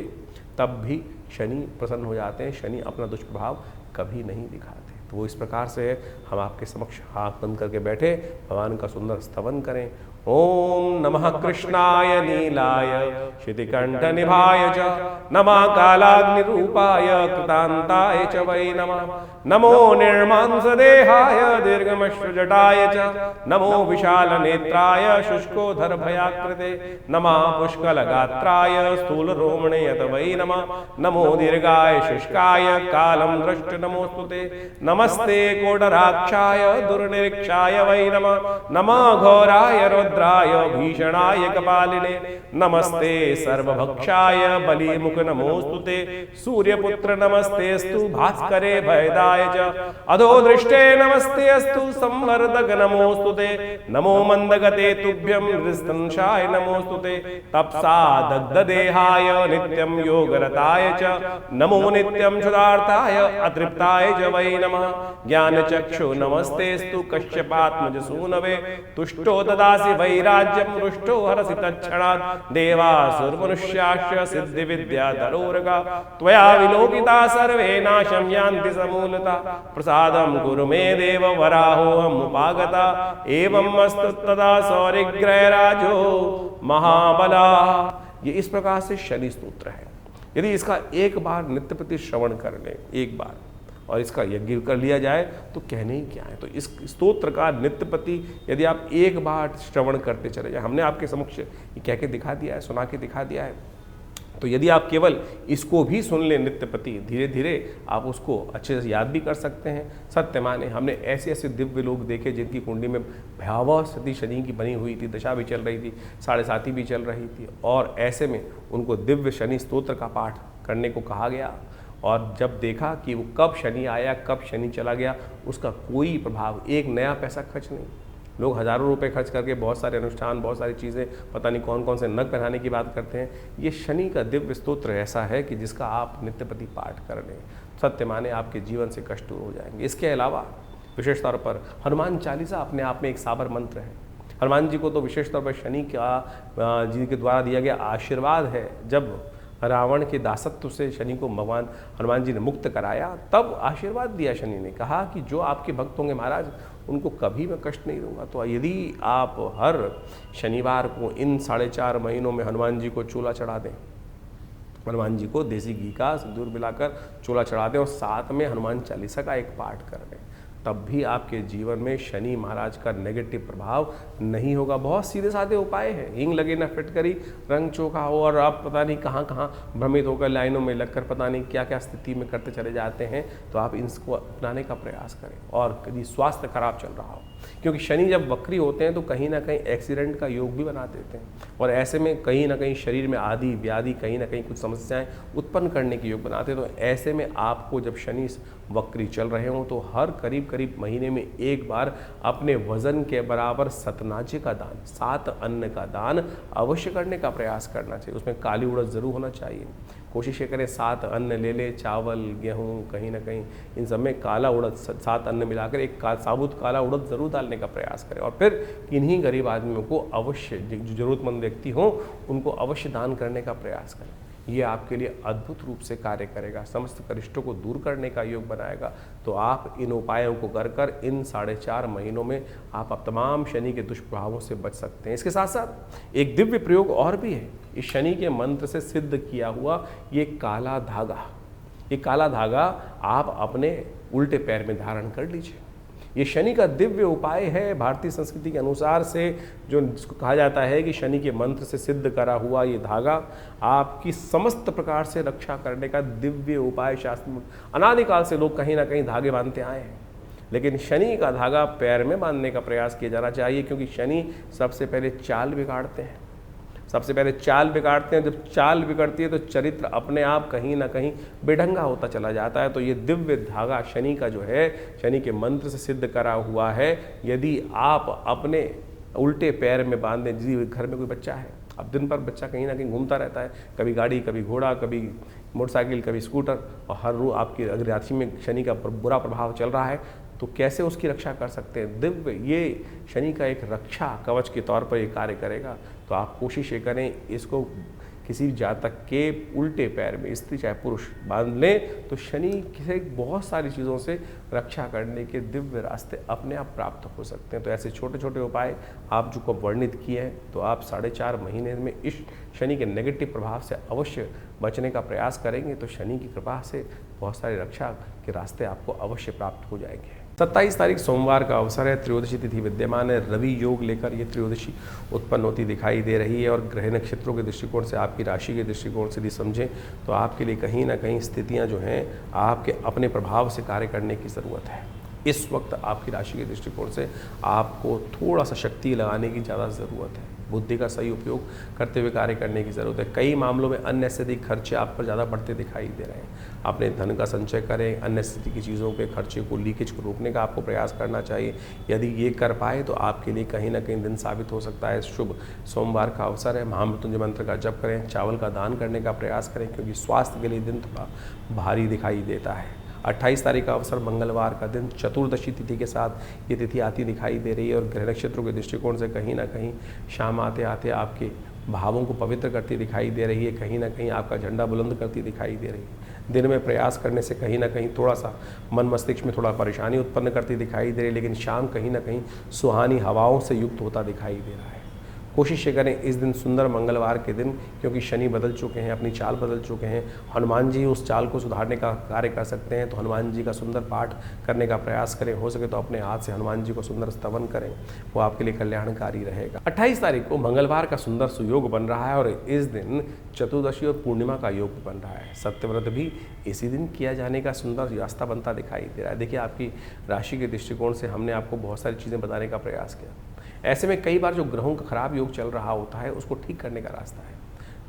[SPEAKER 1] तब भी शनि प्रसन्न हो जाते हैं, शनि अपना दुष्प्रभाव कभी नहीं दिखाते। तो वो इस प्रकार से हम आपके समक्ष हाथ बंद करके बैठे भगवान का सुंदर स्तवन करें। ओम नमः कृष्णाय नीलाय शितिकंठ निभाय च नमः कालाग्निरूपाय कृतांताय च वै नमः। नमो निर्मांस देहाय दीर्घमश्रुजटाय च नमो विशाल नेत्राय शुष्कोधर भयाकृते नमः पुष्कलगात्राय स्थूल रोमणे यत वै नमः। नमो दीर्घाय शुष्काय कालं दृष्ट नमोस्तुते नमस्ते कोडराक्षाय दुर्निरीक्षाय वै नमः। नमः घोराय रुद्राय भीषणाय कपालिने नमस्ते सर्वभक्षाय बलिमुख नमोस्तुते। सूर्यपुत्र नमस्तेस्तु भास्करे भयदाय च अधोदृष्टे नमस्तेस्तु संवर्धक नमोस्तुते। नमो मंदगते तुभ्यं हृस्तंशाय नमोस्तुते। तपसा दग्धदेहाय नित्यं योगरताय च नमो नित्यं क्षुधार्ताय अतृप्ताय च वै नमः। ज्ञानचक्षु नमस्तेस्तु कश्यपात्मज सूनवे तुष्टो ददासि वैराज्यं रुष्टो हरसि तत्क्षणात्। देवासुरमनुष्याश्च सिद्धि विद्या धरोरगा त्वया विलोकिता सर्वे नाशं यान्ति समूलता। प्रसादं कुरु मे देव वराहोऽहम् उपागता। एवं अस्तु तदा सौरिग्रहराजो महाबला। ये इस प्रकार से शनि स्तोत्र है। यदि इसका एक बार नित्य प्रति श्रवण कर ले, एक बार, और इसका यज्ञ कर लिया जाए तो कहने ही क्या है। तो इस स्तोत्र का नित्य प्रति यदि आप एक बार श्रवण करते चले जाए, हमने आपके समक्ष ये कह के दिखा दिया है, सुना के दिखा दिया है, तो यदि आप केवल इसको भी सुन लें नित्यपति, धीरे धीरे आप उसको अच्छे से याद भी कर सकते हैं। सत्य माने हमने ऐसे ऐसे दिव्य लोग देखे जिनकी कुंडली में भयावह स्थिति शनि की बनी हुई थी, दशा भी चल रही थी, 7.5 भी चल रही थी, और ऐसे में उनको दिव्य शनि स्तोत्र का पाठ करने को कहा गया। और जब देखा कि वो कब शनि आया कब शनि चला गया, उसका कोई प्रभाव, एक नया पैसा खर्च नहीं। लोग हज़ारों रुपए खर्च करके बहुत सारे अनुष्ठान, बहुत सारी चीज़ें, पता नहीं कौन कौन से नग पहनाने की बात करते हैं। ये शनि का दिव्य स्तोत्र ऐसा है कि जिसका आप नित्यपति पाठ कर लें, सत्य माने आपके जीवन से कष्ट दूर हो जाएंगे। इसके अलावा विशेष तौर पर हनुमान चालीसा अपने आप में एक साबर मंत्र है। हनुमान जी को तो विशेष तौर पर शनि का जी के द्वारा दिया गया आशीर्वाद है। जब रावण के दासत्व से शनि को भगवान हनुमान जी ने मुक्त कराया, तब आशीर्वाद दिया शनि ने, कहा कि जो आपके भक्त होंगे महाराज उनको कभी मैं कष्ट नहीं दूंगा। तो यदि आप हर शनिवार को इन 4.5 महीनों में हनुमान जी को चूल्हा चढ़ा दें, हनुमान जी को देसी घी का सिंदूर मिलाकर चूल्हा चढ़ा दें और साथ में हनुमान चालीसा का एक पाठ कर दें, तब भी आपके जीवन में शनि महाराज का नेगेटिव प्रभाव नहीं होगा। बहुत सीधे साधे उपाय हैं। हींग लगे ना फिटकरी, रंग चोखा हो, और आप पता नहीं कहाँ कहाँ भ्रमित होकर लाइनों में लगकर पता नहीं क्या क्या स्थिति में करते चले जाते हैं। तो आप इसको अपनाने का प्रयास करें। और यदि स्वास्थ्य खराब चल रहा हो, क्योंकि शनि जब वक्री होते हैं तो कहीं ना कहीं एक्सीडेंट का योग भी बना देते हैं, और ऐसे में कहीं ना कहीं शरीर में आदि व्याधि, कहीं ना कहीं कुछ समस्याएं उत्पन्न करने के योग बनाते हैं। तो ऐसे में आपको जब शनि वक्री चल रहे हों तो हर करीब महीने में एक बार अपने वजन के बराबर सतनाजे का दान, 7 अन्न का दान अवश्य करने का प्रयास करना चाहिए। उसमें काली उड़द जरूर होना चाहिए। कोशिश ये करें 7 अन्न ले ले, चावल, गेहूँ, कहीं ना कहीं इन सब में काला उड़द, 7 अन्न मिलाकर एक साबुत काला उड़द जरूर डालने का प्रयास करें। और फिर किन्हीं गरीब आदमियों को अवश्य, जो जरूरतमंद व्यक्ति हों उनको अवश्य दान करने का प्रयास करें। ये आपके लिए अद्भुत रूप से कार्य करेगा, समस्त करिष्टों को दूर करने का योग बनाएगा। तो आप इन उपायों को कर इन 4.5 महीनों में आप तमाम शनि के दुष्प्रभावों से बच सकते हैं। इसके साथ साथ एक दिव्य प्रयोग और भी है। इस शनि के मंत्र से सिद्ध किया हुआ ये काला धागा, ये काला धागा आप अपने उल्टे पैर में धारण कर लीजिए। ये शनि का दिव्य उपाय है। भारतीय संस्कृति के अनुसार से जो जिसको कहा जाता है कि शनि के मंत्र से सिद्ध करा हुआ ये धागा आपकी समस्त प्रकार से रक्षा करने का दिव्य उपाय। शास्त्र में अनादिकाल से लोग कहीं ना कहीं धागे बांधते आए हैं, लेकिन शनि का धागा पैर में बांधने का प्रयास किया जाना चाहिए, क्योंकि शनि सबसे पहले चाल बिगाड़ते हैं। सबसे पहले चाल बिगाड़ते हैं। जब चाल बिगड़ती है तो चरित्र अपने आप कहीं ना कहीं बेढंगा होता चला जाता है। तो ये दिव्य धागा शनि का जो है, शनि के मंत्र से सिद्ध करा हुआ है। यदि आप अपने उल्टे पैर में बांध दें, जिस घर में कोई बच्चा है, अब दिन भर बच्चा कहीं ना कहीं घूमता रहता है, कभी गाड़ी, कभी घोड़ा, कभी मोटरसाइकिल, कभी स्कूटर, और हर रोज आपकी अगर राशि में शनि का बुरा प्रभाव चल रहा है, तो कैसे उसकी रक्षा कर सकते हैं। दिव्य ये शनि का एक रक्षा कवच के तौर पर ये कार्य करेगा। तो आप कोशिश ये करें, इसको किसी जातक के उल्टे पैर में, स्त्री चाहे पुरुष, बांध लें तो शनि से बहुत सारी चीज़ों से रक्षा करने के दिव्य रास्ते अपने आप प्राप्त हो सकते हैं। तो ऐसे छोटे छोटे उपाय आप जो को वर्णित किए हैं, तो आप 4.5 महीने में इस शनि के नेगेटिव प्रभाव से अवश्य बचने का प्रयास करेंगे तो शनि की कृपा से बहुत सारी रक्षा के रास्ते आपको अवश्य प्राप्त हो जाएंगे। 27 तारीख सोमवार का अवसर है, त्रयोदशी तिथि विद्यमान है। रवि योग लेकर ये त्रयोदशी उत्पन्न होती दिखाई दे रही है। और ग्रह नक्षत्रों के दृष्टिकोण से, आपकी राशि के दृष्टिकोण से यदि समझें तो आपके लिए कहीं ना कहीं स्थितियां जो हैं आपके अपने प्रभाव से कार्य करने की ज़रूरत है। इस वक्त आपकी राशि के दृष्टिकोण से आपको थोड़ा सा शक्ति लगाने की ज़्यादा ज़रूरत है। बुद्धि का सही उपयोग करते हुए कार्य करने की ज़रूरत है। कई मामलों में अननेसेसरी खर्चे आप पर ज़्यादा बढ़ते दिखाई दे रहे हैं। अपने धन का संचय करें, अननेसेसरी की चीज़ों के खर्चे को, लीकेज को रोकने का आपको प्रयास करना चाहिए। यदि ये कर पाए तो आपके लिए कहीं ना कहीं दिन साबित हो सकता है। शुभ सोमवार का अवसर है, महामृत्युंजय मंत्र का जप करें, चावल का दान करने का प्रयास करें, क्योंकि स्वास्थ्य के लिए दिन थोड़ा भारी दिखाई देता है। 28 तारीख का अवसर मंगलवार का दिन, चतुर्दशी तिथि के साथ ये तिथि आती दिखाई दे रही है। और ग्रह नक्षत्रों के दृष्टिकोण से कहीं ना कहीं शाम आते आते आपके भावों को पवित्र करती दिखाई दे रही है, कहीं ना कहीं आपका झंडा बुलंद करती दिखाई दे रही है। दिन में प्रयास करने से कहीं ना कहीं थोड़ा सा मन मस्तिष्क में थोड़ा परेशानी उत्पन्न करती दिखाई दे रही है, लेकिन शाम कहीं ना कहीं सुहानी हवाओं से युक्त होता दिखाई दे रहा है। कोशिश ये करें इस दिन सुंदर मंगलवार के दिन, क्योंकि शनि बदल चुके हैं, अपनी चाल बदल चुके हैं, हनुमान जी उस चाल को सुधारने का कार्य कर सकते हैं। तो हनुमान जी का सुंदर पाठ करने का प्रयास करें, हो सके तो अपने हाथ से हनुमान जी को सुंदर स्तवन करें, वो आपके लिए कल्याणकारी रहेगा। 28 तारीख को मंगलवार का सुंदर सुयोग बन रहा है और इस दिन चतुर्दशी और पूर्णिमा का योग भी बन रहा है। सत्यव्रत भी इसी दिन किया जाने का सुंदर रास्ता बनता दिखाई दे रहा है। देखिए, आपकी राशि के दृष्टिकोण से हमने आपको बहुत सारी चीज़ें बताने का प्रयास किया। ऐसे में कई बार जो ग्रहों का खराब योग चल रहा होता है उसको ठीक करने का रास्ता है।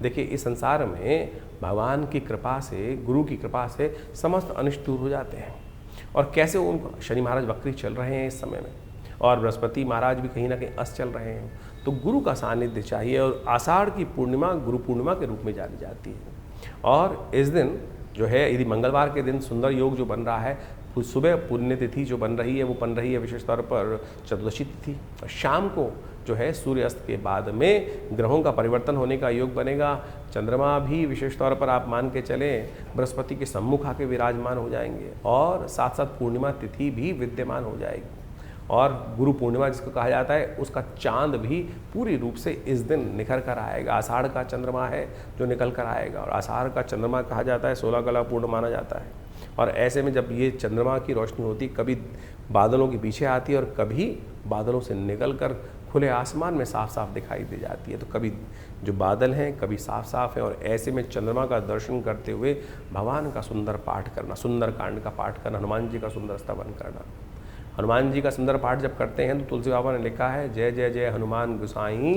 [SPEAKER 1] देखिए, इस संसार में भगवान की कृपा से, गुरु की कृपा से समस्त अनिष्ट दूर हो जाते हैं। और कैसे उनको, शनि महाराज वक्री चल रहे हैं इस समय में और बृहस्पति महाराज भी कहीं ना कहीं अस्त चल रहे हैं, तो गुरु का सानिध्य चाहिए। और आषाढ़ की पूर्णिमा गुरु पूर्णिमा के रूप में जानी जाती है। और इस दिन जो है, यदि मंगलवार के दिन सुंदर योग जो बन रहा है, सुबह पुण्य तिथि जो बन रही है वो बन रही है विशेष तौर पर चतुर्दशी तिथि, और शाम को जो है सूर्यास्त के बाद में ग्रहों का परिवर्तन होने का योग बनेगा। चंद्रमा भी विशेष तौर पर आप मान के चलें बृहस्पति के सम्मुख आके विराजमान हो जाएंगे और साथ साथ पूर्णिमा तिथि भी विद्यमान हो जाएगी। और गुरु पूर्णिमा जिसको कहा जाता है, उसका चांद भी पूरी रूप से इस दिन निखर कर आएगा। आषाढ़ का चंद्रमा है जो निकल कर आएगा, और आषाढ़ का चंद्रमा कहा जाता है 16 कला पूर्ण माना जाता है। और ऐसे में जब ये चंद्रमा की रोशनी होती, कभी बादलों के पीछे आती है और कभी बादलों से निकल कर खुले आसमान में साफ साफ दिखाई दे जाती है। तो कभी जो बादल हैं कभी साफ साफ है, और ऐसे में चंद्रमा का दर्शन करते हुए भगवान का सुंदर पाठ करना, सुंदर कांड का पाठ करना, हनुमान जी का सुंदर स्तवन करना। हनुमान जी का सुंदर पाठ जब करते हैं तो तुलसी बाबा ने लिखा है, जय जय जय हनुमान गुसाई,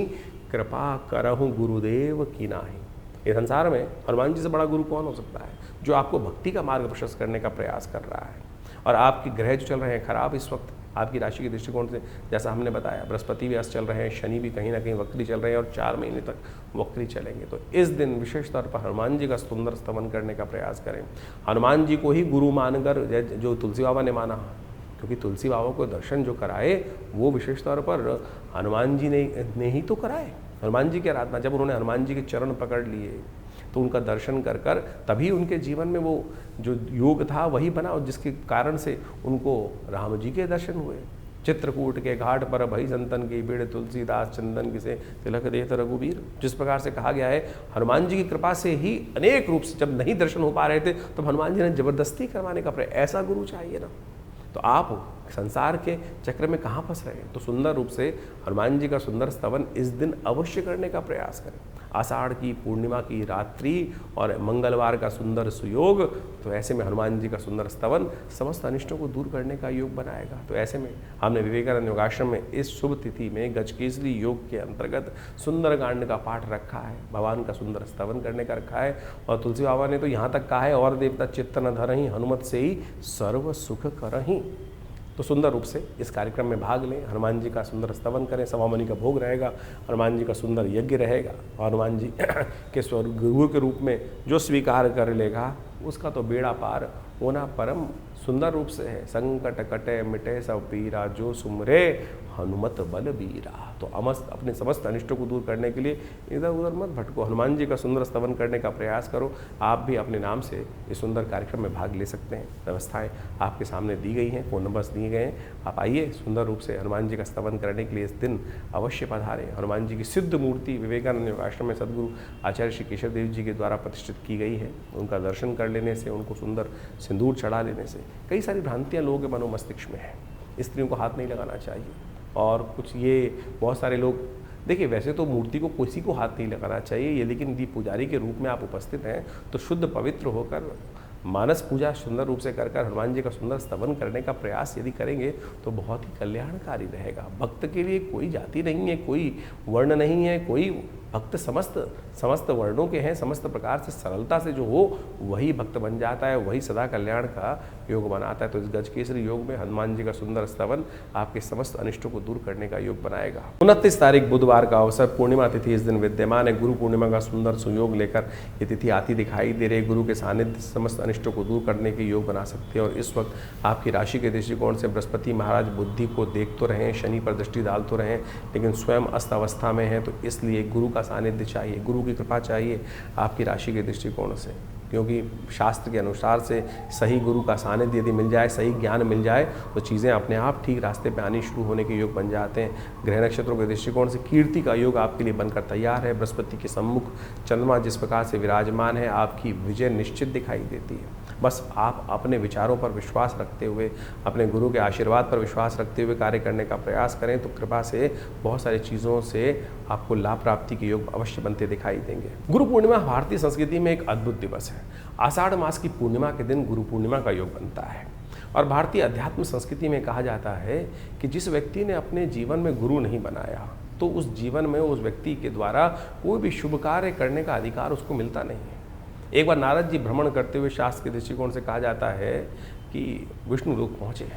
[SPEAKER 1] कृपा करहु गुरुदेव की नाही। इस संसार में हनुमान जी से बड़ा गुरु कौन हो सकता है, जो आपको भक्ति का मार्ग प्रशस्त करने का प्रयास कर रहा है। और आपके ग्रह जो चल रहे हैं खराब इस वक्त आपकी राशि के दृष्टिकोण से, जैसा हमने बताया, बृहस्पति भी अस्त चल रहे हैं, शनि भी कहीं ना कहीं वक्री चल रहे हैं और 4 महीने तक वक्री चलेंगे। तो इस दिन विशेष तौर पर हनुमान जी का सुंदर स्तवन करने का प्रयास करें। हनुमान जी को ही गुरु मानकर, जो तुलसी बाबा ने माना, क्योंकि तुलसी बाबा को दर्शन जो कराए वो विशेष तौर पर हनुमान जी ने ही तो कराए। हनुमान जी की आराधना, जब उन्होंने हनुमान जी के चरण पकड़ लिए तो उनका दर्शन कर कर तभी उनके जीवन में वो जो योग था वही बना, और जिसके कारण से उनको राम जी के दर्शन हुए। चित्रकूट के घाट पर भई संतन की भीड़, तुलसीदास चंदन किसे तिलक देत रघुबीर। जिस प्रकार से कहा गया है, हनुमान जी की कृपा से ही अनेक रूप से जब नहीं दर्शन हो पा रहे थे तो हनुमान जी ने जबरदस्ती करवाने का प्रयास, ऐसा गुरु चाहिए ना। तो आप संसार के चक्र में कहाँ फंस रहे हैं, तो सुंदर रूप से हनुमान जी का सुंदर स्तवन इस दिन अवश्य करने का प्रयास करें। आषाढ़ की पूर्णिमा की रात्रि और मंगलवार का सुंदर सुयोग, तो ऐसे में हनुमान जी का सुंदर स्तवन समस्त अनिष्टों को दूर करने का योग बनाएगा। तो ऐसे में हमने विवेकानंद योगाश्रम में इस शुभ तिथि में गजकेसरी योग के अंतर्गत सुंदर कांड का पाठ रखा है, भगवान का सुंदर स्तवन करने का रखा है। और तुलसी बाबा ने तो यहाँ तक कहा है, और देवता चित्त न धरहि, हनुमत से ही सर्व सुख करहि। तो सुंदर रूप से इस कार्यक्रम में भाग लें, हनुमान जी का सुंदर स्तवन करें, सवामणि का भोग रहेगा, हनुमान जी का सुंदर यज्ञ रहेगा। हनुमान जी के गुरु के रूप में जो स्वीकार कर लेगा उसका तो बेड़ा पार होना परम सुंदर रूप से है। संकट कटे मिटे सब पीरा, जो सुमरे हनुमत बल बीरा। तो अपने समस्त अनिष्टों को दूर करने के लिए इधर उधर मत भटको, हनुमान जी का सुंदर स्तवन करने का प्रयास करो। आप भी अपने नाम से इस सुंदर कार्यक्रम में भाग ले सकते हैं। व्यवस्थाएं आपके सामने दी गई हैं, फ़ोन नंबर्स दिए गए हैं। आप आइए, सुंदर रूप से हनुमान जी का स्तवन करने के लिए इस दिन अवश्य पधारें। हनुमान जी की सिद्ध मूर्ति विवेकानंद योगाश्रम में सदगुरु आचार्य श्री केशव देव जी के द्वारा प्रतिष्ठित की गई है। उनका दर्शन कर लेने से, उनको सुंदर सिंदूर चढ़ा लेने से कई सारी भ्रांतियाँ लोगों के मनो मस्तिष्क में है। स्त्रियों को हाथ नहीं लगाना चाहिए, और कुछ ये बहुत सारे लोग, देखिए वैसे तो मूर्ति को किसी को हाथ नहीं लगाना चाहिए ये, लेकिन यदि पुजारी के रूप में आप उपस्थित हैं तो शुद्ध पवित्र होकर मानस पूजा सुंदर रूप से कर हनुमान जी का सुंदर स्तवन करने का प्रयास यदि करेंगे तो बहुत ही कल्याणकारी रहेगा। भक्त के लिए कोई जाति नहीं है, कोई वर्ण नहीं है, कोई भक्त समस्त वर्णों के हैं। समस्त प्रकार से सरलता से जो हो वही भक्त बन जाता है, वही सदा कल्याण का योग बनाता है। तो इस गजकेसरी योग में हनुमान जी का सुंदर स्तवन आपके समस्त अनिष्टों को दूर करने का योग बनाएगा। 29 तारीख बुधवार का अवसर, पूर्णिमा तिथि इस दिन विद्यमान है। गुरु पूर्णिमा का सुंदर सुयोग लेकर ये तिथि आती दिखाई दे रही है। गुरु के सानिध्य समस्त अनिष्टों को दूर करने के योग बना सकते हैं। और इस वक्त आपकी राशि के दृष्टिकोण से बृहस्पति महाराज बुद्धि को देख तो रहे हैं, शनि पर दृष्टि डाल तो रहे हैं, लेकिन स्वयं अस्त अवस्था में है। तो इसलिए गुरु का सानिध्य चाहिए, गुरु की कृपा चाहिए आपकी राशि के दृष्टिकोण से, क्योंकि शास्त्र के अनुसार से सही गुरु का सानिध्य यदि मिल जाए, सही ज्ञान मिल जाए, तो चीज़ें अपने आप ठीक रास्ते पे आनी शुरू होने के योग बन जाते हैं। ग्रह नक्षत्रों के दृष्टिकोण से कीर्ति का योग आपके लिए बनकर तैयार है। बृहस्पति के सम्मुख चंद्रमा जिस प्रकार से विराजमान है, आपकी विजय निश्चित दिखाई देती है। बस आप अपने विचारों पर विश्वास रखते हुए, अपने गुरु के आशीर्वाद पर विश्वास रखते हुए कार्य करने का प्रयास करें, तो कृपा से बहुत सारी चीज़ों से आपको लाभ प्राप्ति के योग अवश्य बनते दिखाई देंगे। गुरु पूर्णिमा भारतीय संस्कृति में एक अद्भुत दिवस है। आषाढ़ मास की पूर्णिमा के दिन गुरु पूर्णिमा का योग बनता है और भारतीय अध्यात्म संस्कृति में कहा जाता है कि जिस व्यक्ति ने अपने जीवन में गुरु नहीं बनाया, तो उस जीवन में उस व्यक्ति के द्वारा कोई भी शुभ कार्य करने का अधिकार उसको मिलता नहीं है। एक बार नारद जी भ्रमण करते हुए शास्त्र के दृष्टिकोण से कहा जाता है कि विष्णु लोक पहुँचे,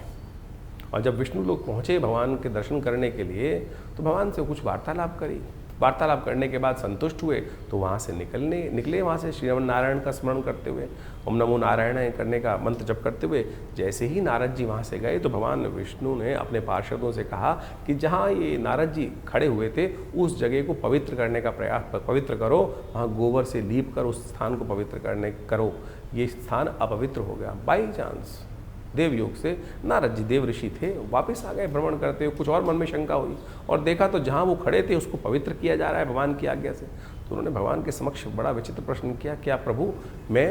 [SPEAKER 1] और जब विष्णु लोक पहुँचे भगवान के दर्शन करने के लिए, तो भगवान से कुछ वार्तालाप करी। वार्तालाप करने के बाद संतुष्ट हुए तो वहाँ से निकले वहाँ से श्रीमन नारायण का स्मरण करते हुए, ओम नमो नारायण करने का मंत्र जप करते हुए। जैसे ही नारद जी वहाँ से गए तो भगवान विष्णु ने अपने पार्षदों से कहा कि जहाँ ये नारद जी खड़े हुए थे उस जगह को पवित्र करने का प्रयास, पवित्र करो, वहाँ गोबर से लीप कर उस स्थान को पवित्र करो। ये स्थान अपवित्र हो गया। बाई चांस देवयोग से नारद जी देव ऋषि थे, वापस आ गए भ्रमण करते हुए। कुछ और मन में शंका हुई और देखा तो जहाँ वो खड़े थे उसको पवित्र किया जा रहा है भगवान की आज्ञा से। तो उन्होंने भगवान के समक्ष बड़ा विचित्र प्रश्न किया, क्या प्रभु मैं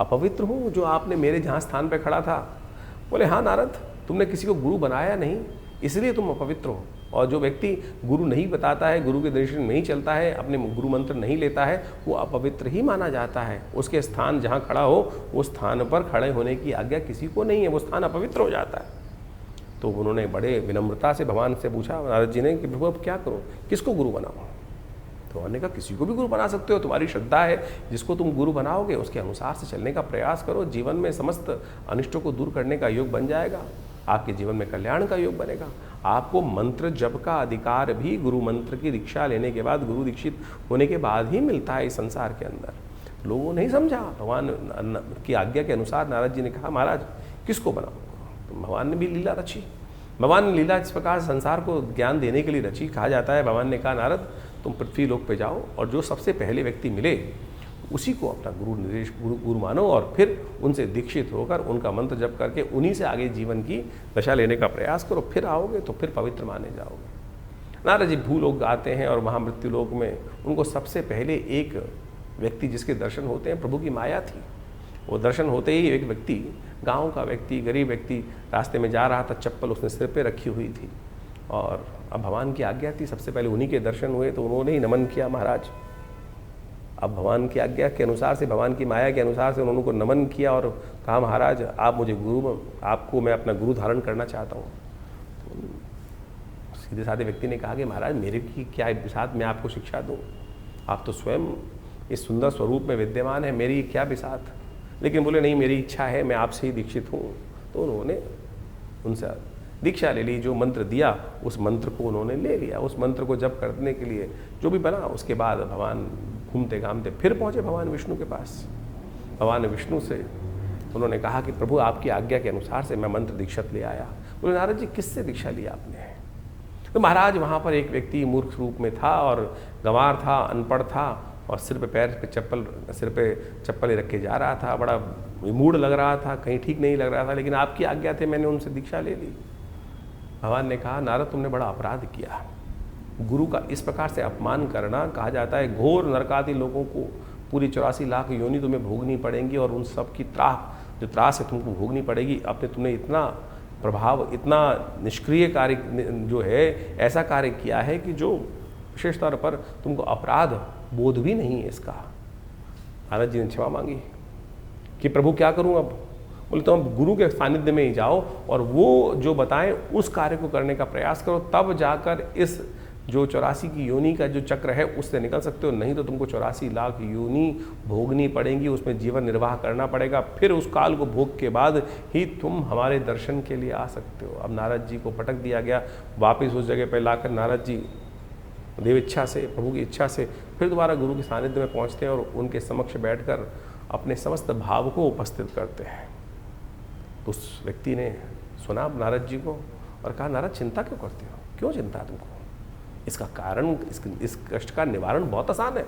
[SPEAKER 1] अपवित्र हूँ जो आपने मेरे जहाँ स्थान पर खड़ा था? बोले हाँ नारद, तुमने किसी को गुरु बनाया नहीं, इसलिए तुम अपवित्र हो। और जो व्यक्ति गुरु नहीं बताता है, गुरु के दर्शन नहीं चलता है, अपने गुरु मंत्र नहीं लेता है, वो अपवित्र ही माना जाता है। उसके स्थान जहाँ खड़ा हो उस स्थान पर खड़े होने की आज्ञा किसी को नहीं है, वो स्थान अपवित्र हो जाता है। तो उन्होंने बड़े विनम्रता से भगवान से पूछा नारद जी ने कि प्रभु अब क्या करो, किसको गुरु बनाओ? तो उन्होंने कहा किसी को भी गुरु बना सकते हो, तुम्हारी श्रद्धा है, जिसको तुम गुरु बनाओगे उसके अनुसार से चलने का प्रयास करो। जीवन में समस्त अनिष्टों को दूर करने का योग बन जाएगा, आपके जीवन में कल्याण का योग बनेगा। आपको मंत्र जप का अधिकार भी गुरु मंत्र की दीक्षा लेने के बाद, गुरु दीक्षित होने के बाद ही मिलता है इस संसार के अंदर। लोगों ने नहीं समझा। भगवान की आज्ञा के अनुसार नारद जी ने कहा महाराज किसको बनाओ? तो भगवान ने भी लीला रची। भगवान ने लीला इस प्रकार संसार को ज्ञान देने के लिए रची। कहा जाता है भगवान ने कहा नारद तुम पृथ्वी लोक पे जाओ और जो सबसे पहले व्यक्ति मिले उसी को अपना गुरु मानो और फिर उनसे दीक्षित होकर उनका मंत्र जप करके उन्हीं से आगे जीवन की दशा लेने का प्रयास करो। फिर आओगे तो फिर पवित्र माने जाओगे। नारद जी भूलोक आते हैं और वहाँ मृत्यु लोक में उनको सबसे पहले एक व्यक्ति जिसके दर्शन होते हैं, प्रभु की माया थी। वो दर्शन होते ही एक व्यक्ति, गाँव का व्यक्ति, गरीब व्यक्ति रास्ते में जा रहा था, चप्पल उसने सिर पर रखी हुई थी और अब भगवान की आज्ञा थी, सबसे पहले उन्हीं के दर्शन हुए तो उन्होंने ही नमन किया महाराज। अब भगवान की आज्ञा के अनुसार से, भगवान की माया के अनुसार से उन्होंने को नमन किया और कहा महाराज आप मुझे आपको मैं अपना गुरु धारण करना चाहता हूँ। तो सीधे साधे व्यक्ति ने कहा कि महाराज मेरे की क्या बिसात, मैं आपको शिक्षा दूँ? आप तो स्वयं इस सुंदर स्वरूप में विद्यमान है, मेरी क्या बिसात? लेकिन बोले नहीं मेरी इच्छा है, मैं आपसे ही दीक्षित हूँ। तो उन्होंने उनसे दीक्षा ले ली। जो मंत्र दिया उस मंत्र को उन्होंने ले लिया। उस मंत्र को जप करने के लिए जो भी बना, उसके बाद भगवान घूमते घामते फिर पहुँचे भगवान विष्णु के पास। भगवान विष्णु से उन्होंने कहा कि प्रभु आपकी आज्ञा के अनुसार से मैं मंत्र दीक्षित ले आया। बोले नारद जी किससे दीक्षा ली आपने? तो महाराज वहाँ पर एक व्यक्ति मूर्ख रूप में था और गंवार था, अनपढ़ था और सिर पे चप्पल रख के जा रहा था, बड़ा मूड लग रहा था, कहीं ठीक नहीं लग रहा था, लेकिन आपकी आज्ञा थे मैंने उनसे दीक्षा ले ली। भगवान ने कहा नारद तुमने बड़ा अपराध किया। गुरु का इस प्रकार से अपमान करना, कहा जाता है घोर नरकादि लोगों को पूरी 84 लाख योनि तुम्हें भोगनी पड़ेंगी और उन सब की त्रास है तुमको भोगनी पड़ेगी। अपने तुमने इतना प्रभाव, इतना निष्क्रिय कार्य जो है, ऐसा कार्य किया है कि जो विशेष तौर पर तुमको अपराध बोध भी नहीं है इसका। नारद जी ने क्षमा मांगी कि प्रभु क्या करूं अब? बोले तो अब गुरु के सानिध्य में ही जाओ और वो जो बताएं उस कार्य को करने का प्रयास करो, तब जाकर इस जो 84 की योनि का जो चक्र है उससे निकल सकते हो। नहीं तो तुमको 84 लाख योनि भोगनी पड़ेंगी, उसमें जीवन निर्वाह करना पड़ेगा। फिर उस काल को भोग के बाद ही तुम हमारे दर्शन के लिए आ सकते हो। अब नारद जी को पटक दिया गया। वापस उस जगह पर लाकर नारद जी देव इच्छा से, प्रभु की इच्छा से फिर दोबारा गुरु के सानिध्य में पहुँचते हैं और उनके समक्ष बैठकर अपने समस्त भाव को उपस्थित करते हैं। तो उस व्यक्ति ने सुना नारद जी को और कहा नारद चिंता क्यों करते हो? क्यों चिंता है तुमको? इसका कारण, इस कष्ट का निवारण बहुत आसान है।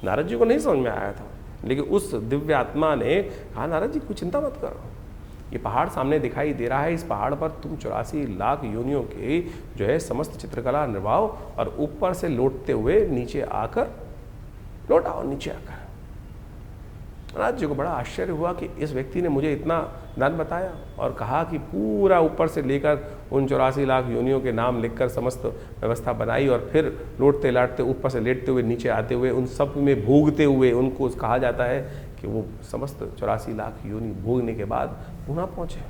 [SPEAKER 1] नारद जी को नहीं समझ में आया था लेकिन उस दिव्य आत्मा ने कहा नारद जी कोई चिंता मत करो, ये पहाड़ सामने दिखाई दे रहा है, इस पहाड़ पर तुम 84 लाख योनियों के जो है समस्त चित्रकला निर्वाहो और ऊपर से लौटते हुए नीचे आकर लौट आओ, नीचे आकर। नारद जी को बड़ा आश्चर्य हुआ कि इस व्यक्ति ने मुझे इतना दान बताया और कहा कि पूरा ऊपर से लेकर उन 84 लाख योनियों के नाम लिखकर समस्त व्यवस्था बनाई और फिर लौटते लाटते ऊपर से लेटते हुए नीचे आते हुए उन सब में भोगते हुए उनको कहा जाता है कि वो समस्त 84 लाख योनि भोगने के बाद पुनः पहुँचे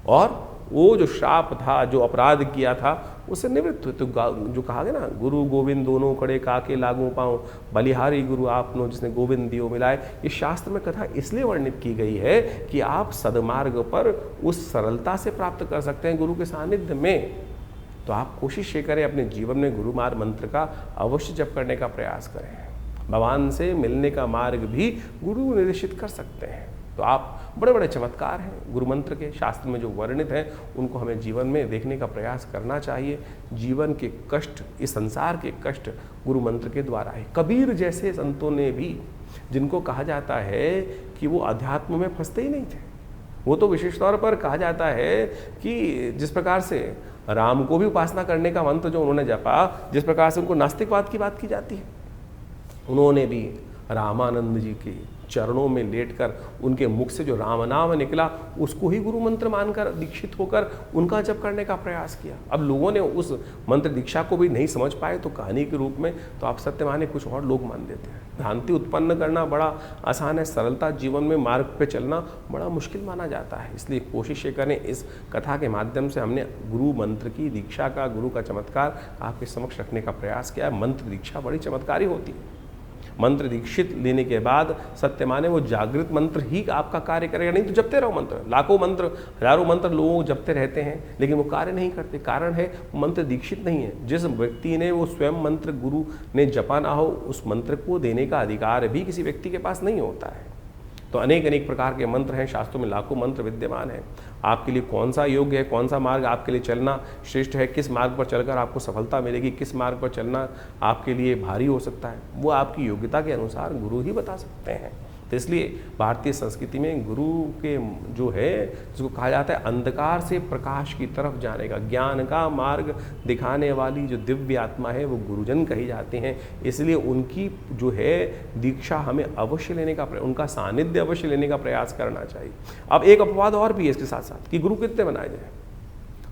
[SPEAKER 1] और वो जो श्राप था, जो अपराध किया था, उससे निवृत्त हुए। तो जो कहा गया ना, गुरु गोविंद दोनों कड़े काके लागू पाऊँ, बलिहारी गुरु आपनो जिसने गोविंद दियो मिलाए, ये शास्त्र में कथा इसलिए वर्णित की गई है कि आप सदमार्ग पर उस सरलता से प्राप्त कर सकते हैं गुरु के सानिध्य में। तो आप कोशिश ये करें अपने जीवन में गुरु मार्ग मंत्र का अवश्य जप करने का प्रयास करें। भगवान से मिलने का मार्ग भी गुरु निर्देशित कर सकते हैं। तो आप बड़े बड़े चमत्कार हैं गुरु मंत्र के, शास्त्र में जो वर्णित हैं उनको हमें जीवन में देखने का प्रयास करना चाहिए। जीवन के कष्ट, इस संसार के कष्ट गुरु मंत्र के द्वारा है। कबीर जैसे संतों ने भी, जिनको कहा जाता है कि वो अध्यात्म में फंसते ही नहीं थे, वो तो विशेष तौर पर कहा जाता है कि जिस प्रकार से राम को भी उपासना करने का मंत्र जो उन्होंने जपा, जिस प्रकार से उनको नास्तिकवाद की बात की जाती है, उन्होंने भी रामानंद जी के चरणों में लेटकर उनके मुख से जो राम नाम निकला उसको ही गुरु मंत्र मानकर दीक्षित होकर उनका जप करने का प्रयास किया। अब लोगों ने उस मंत्र दीक्षा को भी नहीं समझ पाए तो कहानी के रूप में तो आप सत्य माने कुछ और लोग मान देते हैं। भ्रांति उत्पन्न करना बड़ा आसान है, सरलता जीवन में मार्ग पे चलना बड़ा मुश्किल माना जाता है। इसलिए कोशिश ये करें, इस कथा के माध्यम से हमने गुरु मंत्र की दीक्षा का, गुरु का चमत्कार आपके समक्ष रखने का प्रयास किया। मंत्र दीक्षा बड़ी चमत्कारी होती है। मंत्र दीक्षित लेने के बाद सत्य माने वो जागृत मंत्र ही आपका कार्य करेगा, नहीं तो जपते रहो मंत्र। लाखों मंत्र, हजारों मंत्र लोग जपते रहते हैं लेकिन वो कार्य नहीं करते। कारण है मंत्र दीक्षित नहीं है। जिस व्यक्ति ने वो स्वयं मंत्र गुरु ने जपा ना हो, उस मंत्र को देने का अधिकार भी किसी व्यक्ति के पास नहीं होता है। तो अनेक अनेक प्रकार के मंत्र हैं, शास्त्रों में लाखों मंत्र विद्यमान हैं। आपके लिए कौन सा योग्य है, कौन सा मार्ग आपके लिए चलना श्रेष्ठ है, किस मार्ग पर चलकर आपको सफलता मिलेगी, किस मार्ग पर चलना आपके लिए भारी हो सकता है, वो आपकी योग्यता के अनुसार गुरु ही बता सकते हैं। तो इसलिए भारतीय संस्कृति में गुरु के जो है, जिसको कहा जाता है अंधकार से प्रकाश की तरफ जाने का, ज्ञान का मार्ग दिखाने वाली जो दिव्य आत्मा है वो गुरुजन कही जाते हैं। इसलिए उनकी जो है दीक्षा हमें अवश्य लेने का, उनका सानिध्य अवश्य लेने का प्रयास करना चाहिए। अब एक अपवाद और भी है इसके साथ साथ कि गुरु कितने बनाए जाए।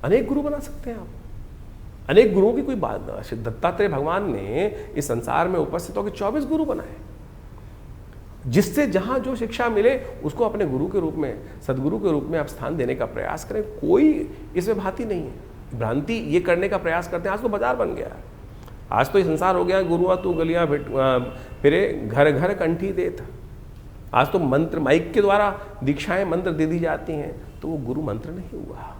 [SPEAKER 1] अनेक गुरु बना सकते हैं आप। अनेक गुरुओं की कोई बात नहीं। दत्तात्रेय भगवान ने इस संसार में उपस्थित होकर 24 गुरु बनाए, जिससे जहां जो शिक्षा मिले उसको अपने गुरु के रूप में, सदगुरु के रूप में आप स्थान देने का प्रयास करें। कोई इसमें भांति नहीं है। भ्रांति ये करने का प्रयास करते हैं। आज तो बाजार बन गया है, आज तो ये संसार हो गया, गुरुआ तू गलियां फिरे घर घर कंठी देत। आज तो मंत्र माइक के द्वारा दीक्षाएं मंत्र दे दी जाती हैं, तो वो गुरु मंत्र नहीं हुआ।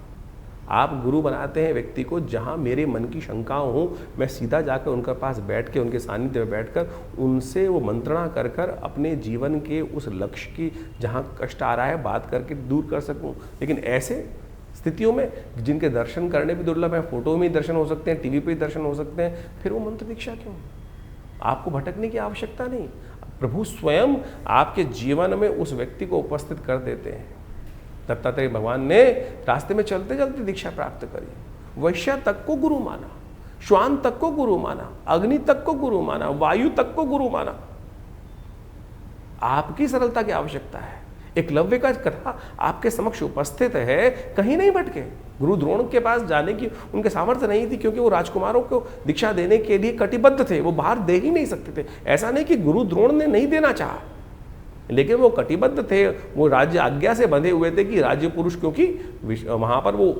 [SPEAKER 1] आप गुरु बनाते हैं व्यक्ति को जहां मेरे मन की शंकाओं हो, मैं सीधा जाकर उनके पास बैठ के, उनके सानिध्य में बैठकर उनसे वो मंत्रणा कर कर अपने जीवन के उस लक्ष्य की जहां कष्ट आ रहा है बात करके दूर कर सकूं। लेकिन ऐसे स्थितियों में जिनके दर्शन करने भी दुर्लभ है, फोटो में ही दर्शन हो सकते हैं, टीवी पे ही दर्शन हो सकते हैं, फिर वो मंत्र दीक्षा क्यों? आपको भटकने की आवश्यकता नहीं। प्रभु स्वयं आपके जीवन में उस व्यक्ति को उपस्थित कर देते हैं। दत्तात्रेय भगवान ने रास्ते में चलते चलते दीक्षा प्राप्त करी। वैश्य तक को गुरु माना, श्वान तक को गुरु माना, अग्नि तक को गुरु माना, वायु तक को गुरु माना। आपकी सरलता की आवश्यकता है। एकलव्य का कथा आपके समक्ष उपस्थित है, कहीं नहीं भटके। गुरु द्रोण के पास जाने की उनके सामर्थ्य नहीं थी, क्योंकि वो राजकुमारों को दीक्षा देने के लिए कटिबद्ध थे, वो बाहर दे ही नहीं सकते थे। ऐसा नहीं कि गुरु द्रोण ने नहीं देना चाहा, लेकिन वो कटिबद्ध थे, वो राज्य आज्ञा से बंधे हुए थे कि राज्य पुरुष, क्योंकि वहां पर वो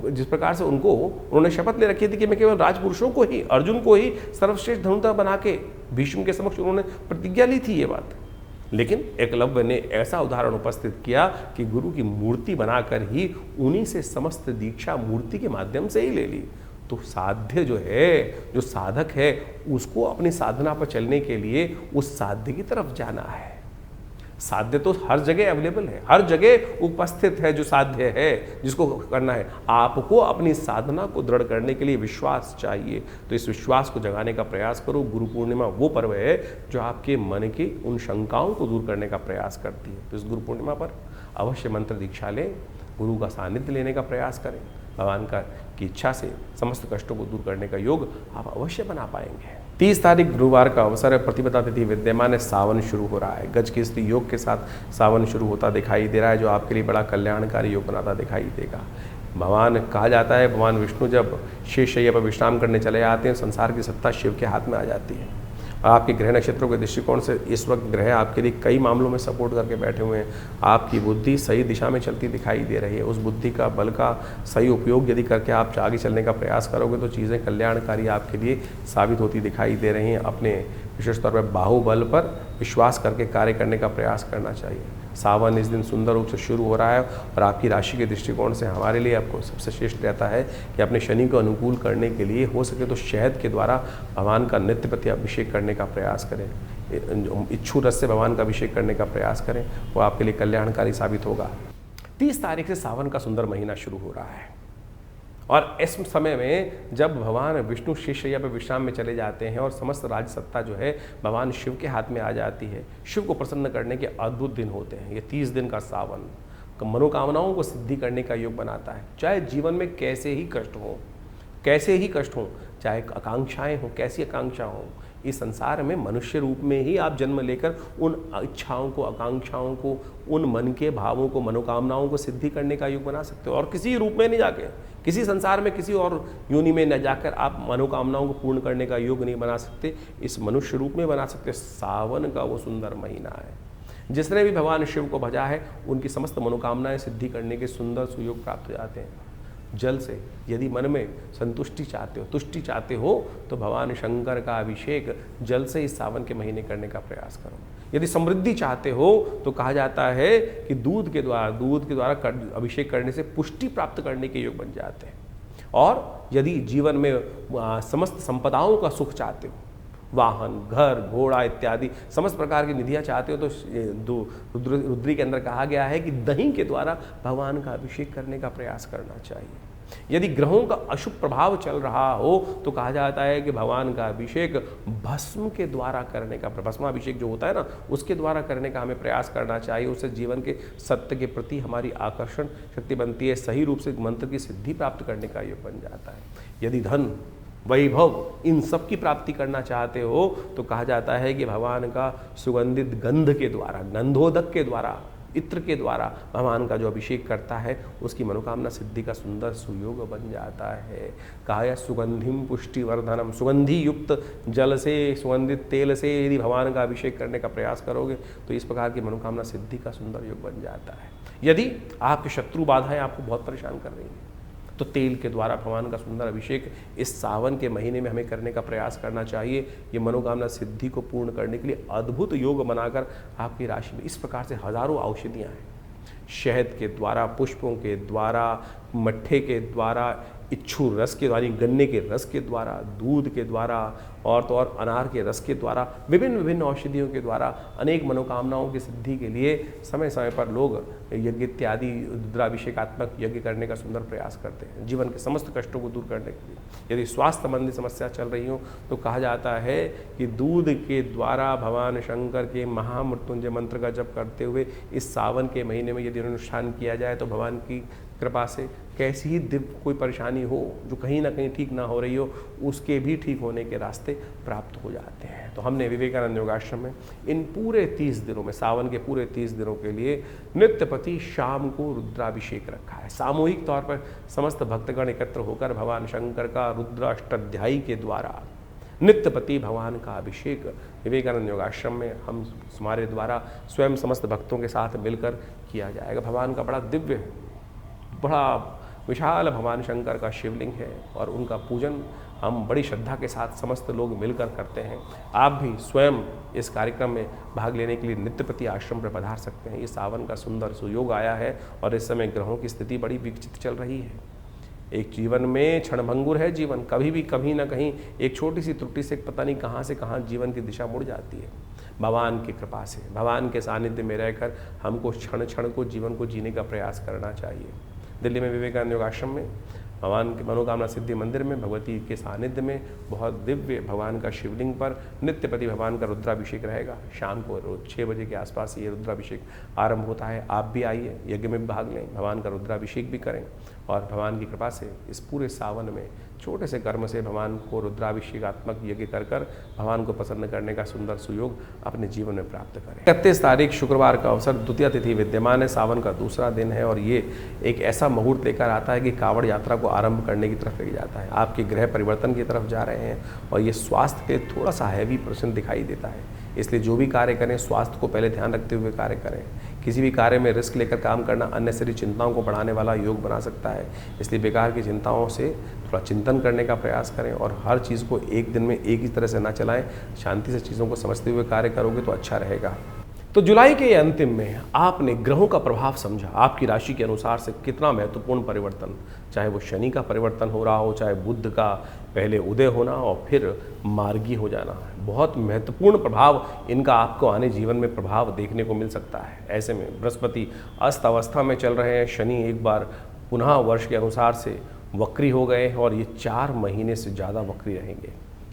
[SPEAKER 1] जिस प्रकार से उन्होंने शपथ ले रखी थी कि मैं केवल राजपुरुषों को ही, अर्जुन को ही सर्वश्रेष्ठ धनुर्धर बना के भीष्म के समक्ष उन्होंने प्रतिज्ञा ली थी ये बात। लेकिन एकलव्य ने ऐसा उदाहरण उपस्थित किया कि गुरु की मूर्ति बनाकर ही उन्हीं से समस्त दीक्षा मूर्ति के माध्यम से ही ले ली। तो साध्य जो है, जो साधक है, उसको अपनी साधना पर चलने के लिए उस साध्य की तरफ जाना है। साध्य तो हर जगह अवेलेबल है, हर जगह उपस्थित है जो साध्य है, जिसको करना है। आपको अपनी साधना को दृढ़ करने के लिए विश्वास चाहिए, तो इस विश्वास को जगाने का प्रयास करो। गुरु पूर्णिमा वो पर्व है जो आपके मन की उन शंकाओं को दूर करने का प्रयास करती है। तो इस गुरु पूर्णिमा पर अवश्य मंत्र दीक्षा लें, गुरु का सानिध्य लेने का प्रयास करें। भगवान की इच्छा से समस्त कष्टों को दूर करने का योग आप अवश्य बना पाएंगे। 30 तारीख गुरुवार का अवसर है, प्रतिपदा तिथि विद्यमान है, सावन शुरू हो रहा है। गज की स्त्री योग के साथ सावन शुरू होता दिखाई दे रहा है, जो आपके लिए बड़ा कल्याणकारी योग बनाता दिखाई देगा। भगवान कहा जाता है, भगवान विष्णु जब शेषशय्या पर विश्राम करने चले आते हैं, संसार की सत्ता शिव के हाथ में आ जाती है। आपके ग्रह नक्षत्रों के दृष्टिकोण से इस वक्त ग्रह आपके लिए कई मामलों में सपोर्ट करके बैठे हुए हैं। आपकी बुद्धि सही दिशा में चलती दिखाई दे रही है। उस बुद्धि का बल का सही उपयोग यदि करके आप आगे चलने का प्रयास करोगे तो चीज़ें कल्याणकारी आपके लिए साबित होती दिखाई दे रही हैं। अपने विशेष तौर पर बाहुबल पर विश्वास करके कार्य करने का प्रयास करना चाहिए। सावन इस दिन सुंदर रूप से शुरू हो रहा है और आपकी राशि के दृष्टिकोण से हमारे लिए आपको सबसे श्रेष्ठ रहता है कि अपने शनि को अनुकूल करने के लिए हो सके तो शहद के द्वारा भगवान का नित्य प्रति अभिषेक करने का प्रयास करें। इच्छू रस से भगवान का अभिषेक करने का प्रयास करें, वो आपके लिए कल्याणकारी साबित होगा। 30 तारीख से सावन का सुंदर महीना शुरू हो रहा है और इस समय में जब भगवान विष्णु शेषशय्या पर विश्राम में चले जाते हैं और समस्त राज सत्ता जो है भगवान शिव के हाथ में आ जाती है, शिव को प्रसन्न करने के अद्भुत दिन होते हैं। ये 30 दिन का सावन मनोकामनाओं को सिद्धि करने का योग बनाता है। चाहे जीवन में कैसे ही कष्ट हो, चाहे आकांक्षाएं हो, कैसी आकांक्षा हो, इस संसार में मनुष्य रूप में ही आप जन्म लेकर उन इच्छाओं को, आकांक्षाओं को, उन मन के भावों को, मनोकामनाओं को सिद्धि करने का योग बना सकते हो। और किसी रूप में नहीं जाके, किसी संसार में किसी और योनि में न जाकर आप मनोकामनाओं को पूर्ण करने का योग नहीं बना सकते, इस मनुष्य रूप में बना सकते। सावन का वो सुंदर महीना है, जिसने भी भगवान शिव को भजा है उनकी समस्त मनोकामनाएं सिद्धि करने के सुंदर सुयोग प्राप्त हो जाते हैं। जल से यदि मन में संतुष्टि चाहते हो, तुष्टि चाहते हो, तो भगवान शंकर का अभिषेक जल से इस सावन के महीने करने का प्रयास करो। यदि समृद्धि चाहते हो तो कहा जाता है कि दूध के द्वारा अभिषेक करने से पुष्टि प्राप्त करने के योग बन जाते हैं। और यदि जीवन में समस्त संपदाओं का सुख चाहते हो, वाहन, घर, घोड़ा इत्यादि समस्त प्रकार की निधियाँ चाहते हो, तो रुद्री के अंदर कहा गया है कि दही के द्वारा भगवान का अभिषेक करने का प्रयास करना चाहिए। यदि ग्रहों का अशुभ प्रभाव चल रहा हो तो कहा जाता है कि भगवान का अभिषेक भस्म के द्वारा करने का, भस्माभिषेक जो होता है ना, उसके द्वारा करने का हमें प्रयास करना चाहिए। उससे जीवन के सत्य के प्रति हमारी आकर्षण शक्ति बनती है, सही रूप से मंत्र की सिद्धि प्राप्त करने का योग बन जाता है। यदि धन, वैभव, इन सब की प्राप्ति करना चाहते हो तो कहा जाता है कि भगवान का सुगंधित गंध के द्वारा, गंधोदक के द्वारा, इत्र के द्वारा भगवान का जो अभिषेक करता है उसकी मनोकामना सिद्धि का सुंदर सुयोग बन जाता है। कहा है सुगंधिम पुष्टिवर्धनम, सुगंधि युक्त जल से, सुगंधित तेल से यदि भगवान का अभिषेक करने का प्रयास करोगे तो इस प्रकार की मनोकामना सिद्धि का सुंदर योग बन जाता है। यदि आपके शत्रु बाधाएं आपको बहुत परेशान कर रही हैं तो तेल के द्वारा भगवान का सुंदर अभिषेक इस सावन के महीने में हमें करने का प्रयास करना चाहिए। ये मनोकामना सिद्धि को पूर्ण करने के लिए अद्भुत योग बनाकर आपकी राशि में इस प्रकार से हजारों औषधियाँ हैं। शहद के द्वारा, पुष्पों के द्वारा, मट्ठे के द्वारा, इच्छू रस के द्वारा, गन्ने के रस के द्वारा, दूध के द्वारा और तो और अनार के रस के द्वारा, विभिन्न विभिन्न औषधियों के द्वारा अनेक मनोकामनाओं की सिद्धि के लिए समय समय पर लोग यज्ञ इत्यादि रुद्राभिषेकात्मक यज्ञ करने का सुंदर प्रयास करते हैं जीवन के समस्त कष्टों को दूर करने के लिए। यदि स्वास्थ्य संबंधी समस्या चल रही हो तो कहा जाता है कि दूध के द्वारा भगवान शंकर के महामृत्युंजय मंत्र का जप करते हुए इस सावन के महीने में यदि अनुष्ठान किया जाए तो भगवान की कृपा से कैसी ही दिव्य कोई परेशानी हो जो कहीं ना कहीं ठीक ना हो रही हो, उसके भी ठीक होने के रास्ते प्राप्त हो जाते हैं। तो हमने विवेकानंद योगाश्रम में इन पूरे 30 दिनों में, सावन के पूरे 30 दिनों के लिए नित्य प्रति शाम को रुद्राभिषेक रखा है। सामूहिक तौर पर समस्त भक्तगण एकत्र होकर भगवान शंकर का रुद्र अष्टाध्यायी के द्वारा नित्यपति भगवान का अभिषेक विवेकानंद योगाश्रम में हम हमारे द्वारा स्वयं समस्त भक्तों के साथ मिलकर किया जाएगा। भगवान का बड़ा दिव्य, बड़ा विशाल भगवान शंकर का शिवलिंग है और उनका पूजन हम बड़ी श्रद्धा के साथ समस्त लोग मिलकर करते हैं। आप भी स्वयं इस कार्यक्रम में भाग लेने के लिए नित्यपति आश्रम पर पधार सकते हैं। ये सावन का सुंदर सुयोग आया है और इस समय ग्रहों की स्थिति बड़ी विकसित चल रही है। एक जीवन में क्षणभंगुर है जीवन, कभी भी कभी ना कहीं एक छोटी सी त्रुटि से पता नहीं कहाँ से कहाँ जीवन की दिशा मुड़ जाती है। भगवान की कृपा से, भगवान के सानिध्य में रहकर हमको क्षण क्षण को जीवन को जीने का प्रयास करना चाहिए। दिल्ली में विवेकानंद योग आश्रम में भगवान के मनोकामना सिद्धि मंदिर में भगवती के सानिध्य में बहुत दिव्य भगवान का शिवलिंग पर नित्यपति भगवान का रुद्राभिषेक रहेगा। शाम को रोज 6 बजे के आसपास ये रुद्राभिषेक आरंभ होता है। आप भी आइए, यज्ञ में भाग लें, भगवान का रुद्राभिषेक भी करें और भगवान की कृपा से इस पूरे सावन में छोटे से कर्म से भगवान को रुद्राभिषेकात्मक यज्ञ कर भगवान को प्रसन्न करने का सुंदर सुयोग अपने जीवन में प्राप्त करें। 31 तारीख शुक्रवार का अवसर द्वितीय तिथि विद्यमान है, सावन का दूसरा दिन है और ये एक ऐसा मुहूर्त लेकर आता है कि कांवड़ यात्रा को आरंभ करने की तरफ ले जाता है। आपके ग्रह परिवर्तन की तरफ जा रहे हैं और ये स्वास्थ्य के थोड़ा सा हैवी पर्सन दिखाई देता है, इसलिए जो भी कार्य करें स्वास्थ्य को पहले ध्यान रखते हुए कार्य करें। किसी भी कार्य में रिस्क लेकर काम करना अननेसेसरी चिंताओं को बढ़ाने वाला योग बना सकता है, इसलिए बेकार की चिंताओं से थोड़ा चिंतन करने का प्रयास करें और हर चीज़ को एक दिन में एक ही तरह से ना चलाएं। शांति से चीज़ों को समझते हुए कार्य करोगे तो अच्छा रहेगा। तो जुलाई के अंतिम में आपने ग्रहों का प्रभाव समझा, आपकी राशि के अनुसार से कितना महत्वपूर्ण परिवर्तन, चाहे वो शनि का परिवर्तन हो रहा हो, चाहे बुध का पहले उदय होना और फिर मार्गी हो जाना, बहुत महत्वपूर्ण प्रभाव इनका आपको आने जीवन में प्रभाव देखने को मिल सकता है। ऐसे में बृहस्पति अस्त अवस्था में चल रहे हैं, शनि एक बार पुनः वर्ष के अनुसार से वक्री हो गए और ये 4 महीने से ज़्यादा वक्री रहेंगे।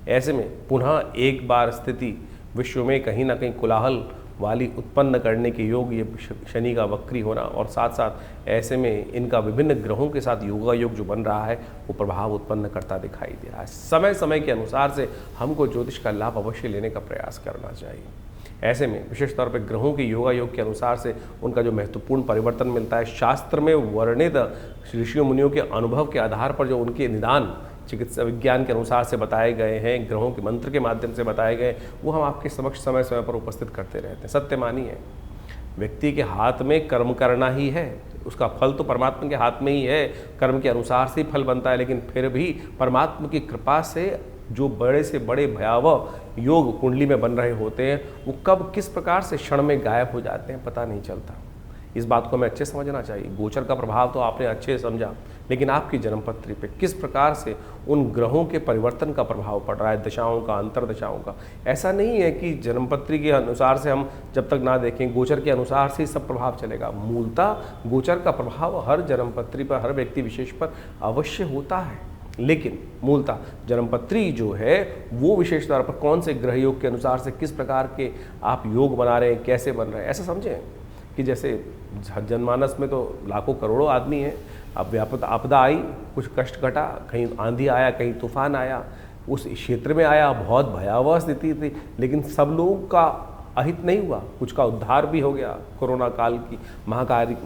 [SPEAKER 1] ऐसे में पुनः एक बार स्थिति विश्व में कहीं ना कहीं कोलाहल वाली उत्पन्न करने के योग ये शनि का वक्री होना और साथ साथ ऐसे में इनका विभिन्न ग्रहों के साथ योगा योग जो बन रहा है वो प्रभाव उत्पन्न करता दिखाई दे रहा है। समय समय के अनुसार से हमको ज्योतिष का लाभ अवश्य लेने का प्रयास करना चाहिए। ऐसे में विशेष तौर पर ग्रहों के योगा योग के अनुसार से उनका जो महत्वपूर्ण परिवर्तन मिलता है, शास्त्र में वर्णित ऋषियों मुनियों के अनुभव के आधार पर जो उनके निदान चिकित्सा विज्ञान के अनुसार से बताए गए हैं, ग्रहों के मंत्र के माध्यम से बताए गए, वो हम आपके समक्ष समय समय पर उपस्थित करते रहते हैं। सत्य मानिए, व्यक्ति के हाथ में कर्म करना ही है, उसका फल तो परमात्मा के हाथ में ही है, कर्म के अनुसार से ही फल बनता है, लेकिन फिर भी परमात्मा की कृपा से जो बड़े से बड़े भयावह योग कुंडली में बन रहे होते हैं वो कब किस प्रकार से क्षण में गायब हो जाते हैं पता नहीं चलता। इस बात को हमें अच्छे समझना चाहिए। गोचर का प्रभाव तो आपने अच्छे से समझा, लेकिन आपकी जन्मपत्री पे किस प्रकार से उन ग्रहों के परिवर्तन का प्रभाव पड़ रहा है, दशाओं का, अंतरदशाओं का। ऐसा नहीं है कि जन्मपत्री के अनुसार से हम जब तक ना देखें, गोचर के अनुसार से ही सब प्रभाव चलेगा। मूलतः गोचर का प्रभाव हर जन्मपत्री पर, हर व्यक्ति विशेष पर अवश्य होता है, लेकिन मूलतः जन्मपत्री जो है वो विशेष तौर पर कौन से ग्रह योग के अनुसार से किस प्रकार के आप योग बना रहे हैं, कैसे बन रहे हैं। ऐसा समझें कि जैसे जनमानस में तो लाखों करोड़ों आदमी हैं, अब व्यापक आपदा आई, कुछ कष्ट घटा, कहीं आंधी आया, कहीं तूफान आया, उस क्षेत्र में आया, बहुत भयावह स्थिति थी, लेकिन सब लोगों का अहित नहीं हुआ, कुछ का उद्धार भी हो गया। कोरोना काल की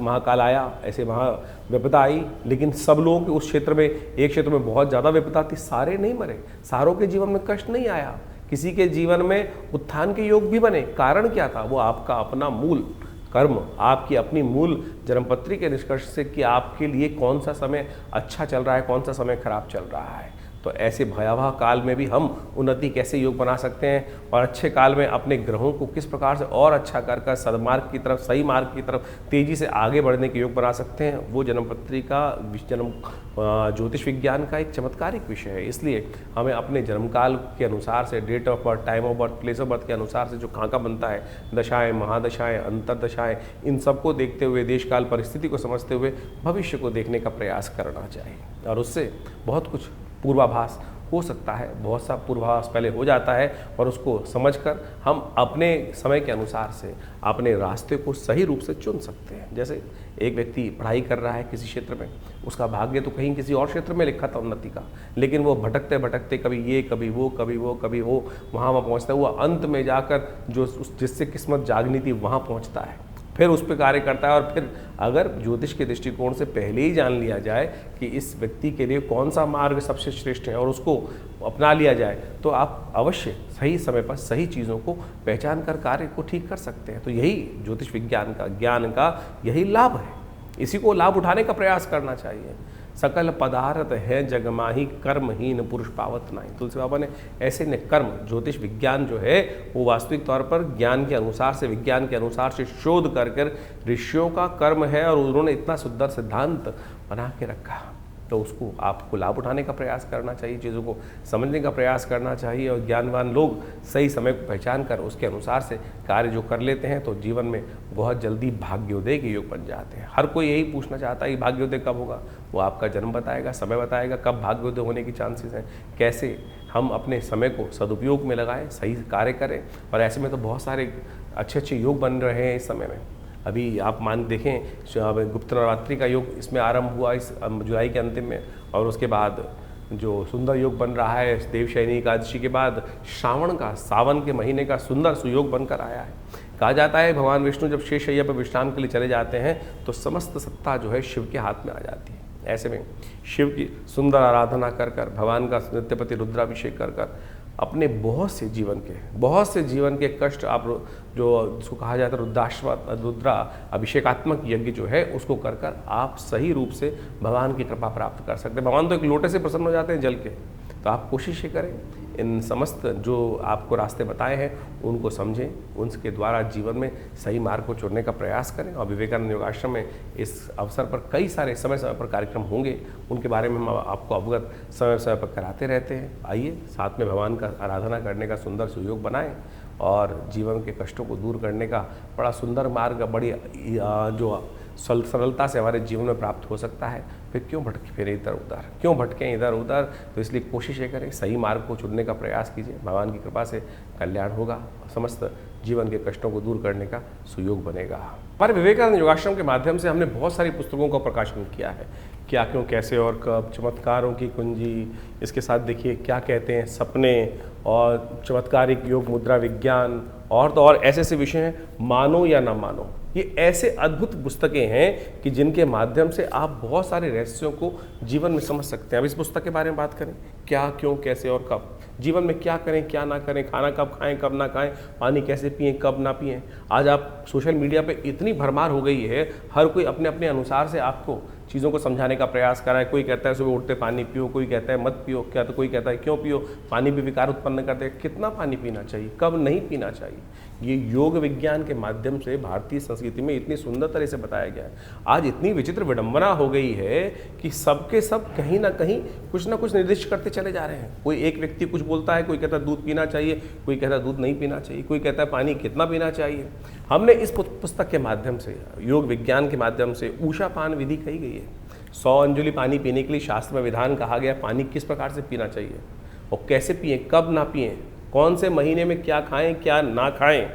[SPEAKER 1] महाकाल आया, ऐसे विपदा आई, लेकिन सब लोगों के उस क्षेत्र में, एक क्षेत्र में बहुत ज़्यादा विपदा थी, सारे नहीं मरे, सारों के जीवन में कष्ट नहीं आया, किसी के जीवन में उत्थान के योग भी बने। कारण क्या था? वो आपका अपना मूल कर्म, आपकी अपनी मूल जन्मपत्री के निष्कर्ष से कि आपके लिए कौन सा समय अच्छा चल रहा है, कौन सा समय खराब चल रहा है। तो ऐसे भयावह काल में भी हम उन्नति कैसे योग बना सकते हैं और अच्छे काल में अपने ग्रहों को किस प्रकार से और अच्छा कर सदमार्ग की तरफ, सही मार्ग की तरफ तेजी से आगे बढ़ने के योग बना सकते हैं, वो जन्मपत्री का जन्म ज्योतिष विज्ञान का एक चमत्कारिक विषय है। इसलिए हमें अपने जन्मकाल के अनुसार से, date of birth, time of birth, place of birth के अनुसार से जो खाका बनता है, दशाएं, महादशाएं, अंतरदशाएं, इन सबको देखते हुए, देशकाल परिस्थिति को समझते हुए भविष्य को देखने का प्रयास करना चाहिए और उससे बहुत कुछ पूर्वाभास हो सकता है, बहुत सा पूर्वाभास पहले हो जाता है और उसको समझकर हम अपने समय के अनुसार से अपने रास्ते को सही रूप से चुन सकते हैं। जैसे एक व्यक्ति पढ़ाई कर रहा है किसी क्षेत्र में, उसका भाग्य तो कहीं किसी और क्षेत्र में लिखा था उन्नति का, लेकिन वो भटकते भटकते कभी ये, कभी वो, कभी वो, कभी वो, वहाँ पहुँचता है, वो अंत में जाकर जो जिससे किस्मत जागनी थी वहाँ पहुँचता है, फिर उस पर कार्य करता है। और फिर अगर ज्योतिष के दृष्टिकोण से पहले ही जान लिया जाए कि इस व्यक्ति के लिए कौन सा मार्ग सबसे श्रेष्ठ है और उसको अपना लिया जाए, तो आप अवश्य सही समय पर सही चीज़ों को पहचान कर कार्य को ठीक कर सकते हैं। तो यही ज्योतिष विज्ञान का, ज्ञान का यही लाभ है, इसी को लाभ उठाने का प्रयास करना चाहिए। सकल पदार्थ है जगमाही, कर्महीन पुरुष पावत नहीं। तुलसी बाबा ने ऐसे ने कर्म, ज्योतिष विज्ञान जो है वो वास्तविक तौर पर ज्ञान के अनुसार से, विज्ञान के अनुसार से शोध कर ऋषियों का कर्म है और उन्होंने इतना सुंदर सिद्धांत बना के रखा। तो उसको आपको लाभ उठाने का प्रयास करना चाहिए, चीज़ों को समझने का प्रयास करना चाहिए। और ज्ञानवान लोग सही समय को पहचान कर उसके अनुसार से कार्य जो कर लेते हैं तो जीवन में बहुत जल्दी भाग्योदय के योग बन जाते हैं। हर कोई यही पूछना चाहता है कि भाग्योदय कब होगा, वो आपका जन्म बताएगा, समय बताएगा कब भाग्योदय होने की चांसेस हैं, कैसे हम अपने समय को सदुपयोग में लगाएं, सही कार्य करें। और ऐसे में तो बहुत सारे अच्छे अच्छे योग बन रहे हैं इस समय में। अभी आप मान देखें गुप्त नवरात्रि का योग इसमें आरंभ हुआ इस जुलाई के अंतिम में, और उसके बाद जो सुंदर योग बन रहा है देवशयनी एकादशी के बाद श्रावण का, सावन के महीने का सुंदर सुयोग बनकर आया है। कहा जाता है भगवान विष्णु जब शेषशय्या पर विश्राम के लिए चले जाते हैं तो समस्त सत्ता जो है शिव के हाथ में आ जाती है। ऐसे में शिव की सुंदर आराधना कर कर, भगवान का नित्यपति रुद्राभिषेक कर कर अपने बहुत से जीवन के कष्ट आप जो जिसको कहा जाता है रुद्रा अभिषेकात्मक यज्ञ जो है उसको कर कर आप सही रूप से भगवान की कृपा प्राप्त कर सकते हैं। भगवान तो एक लोटे से प्रसन्न हो जाते हैं जल के। तो आप कोशिश ये करें, इन समस्त जो आपको रास्ते बताए हैं उनको समझें, उनके द्वारा जीवन में सही मार्ग को चुनने का प्रयास करें। और विवेकानंद योगाश्रम में इस अवसर पर कई सारे समय समय पर कार्यक्रम होंगे, उनके बारे में हम आपको अवगत समय समय पर कराते रहते हैं। आइए साथ में भगवान का आराधना करने का सुंदर सुयोग बनाएं और जीवन के कष्टों को दूर करने का बड़ा सुंदर मार्ग, बड़ी जो सरलता से हमारे जीवन में प्राप्त हो सकता है। फिर क्यों भटके फिर इधर उधर, क्यों भटकें इधर उधर। तो इसलिए कोशिश ये करें, सही मार्ग को चुनने का प्रयास कीजिए। भगवान की कृपा से कल्याण होगा, समस्त जीवन के कष्टों को दूर करने का सुयोग बनेगा। हमारे विवेकानंद योगाश्रम के माध्यम से हमने बहुत सारी पुस्तकों का प्रकाशन किया है। क्या, क्यों, कैसे और कब, चमत्कारों की कुंजी, इसके साथ देखिए क्या कहते हैं सपने, और चमत्कारिक योग मुद्रा विज्ञान, और तो और ऐसे ऐसे विषय हैं, मानो या ना मानो। ये ऐसे अद्भुत पुस्तकें हैं कि जिनके माध्यम से आप बहुत सारे रहस्यों को जीवन में समझ सकते हैं। अब इस पुस्तक के बारे में बात करें, क्या, क्यों, कैसे और कब, जीवन में क्या करें क्या ना करें, खाना कब खाएं कब ना खाएं, पानी कैसे पिएं कब ना पिएं। आज आप सोशल मीडिया पे इतनी भरमार हो गई है, हर कोई अपने अपने अनुसार से आपको चीज़ों को समझाने का प्रयास कर रहा है। कोई कहता है सुबह उठते पानी पियो, कोई कहता है मत पियो, क्या तो कोई कहता है क्यों पियो, पानी भी विकार उत्पन्न करते हैं। कितना पानी पीना चाहिए, कब नहीं पीना चाहिए, ये योग विज्ञान के माध्यम से भारतीय संस्कृति में इतनी सुंदर तरह से बताया गया है। आज इतनी विचित्र विडंबना हो गई है कि सबके सब कहीं ना कहीं कुछ ना कुछ निर्दिष्ट करते चले जा रहे हैं। कोई एक व्यक्ति कुछ बोलता है, कोई कहता है दूध पीना चाहिए, कोई कहता है दूध नहीं पीना चाहिए, कोई कहता है पानी कितना पीना चाहिए। हमने इस पुस्तक के माध्यम से, योग विज्ञान के माध्यम से ऊषा पान विधि कही गई है। 100 अंजुलि पानी पीने के लिए शास्त्र में विधान कहा गया, पानी किस प्रकार से पीना चाहिए और कैसे पिएं, कब ना पिएं, कौन से महीने में क्या खाएं क्या ना खाएं।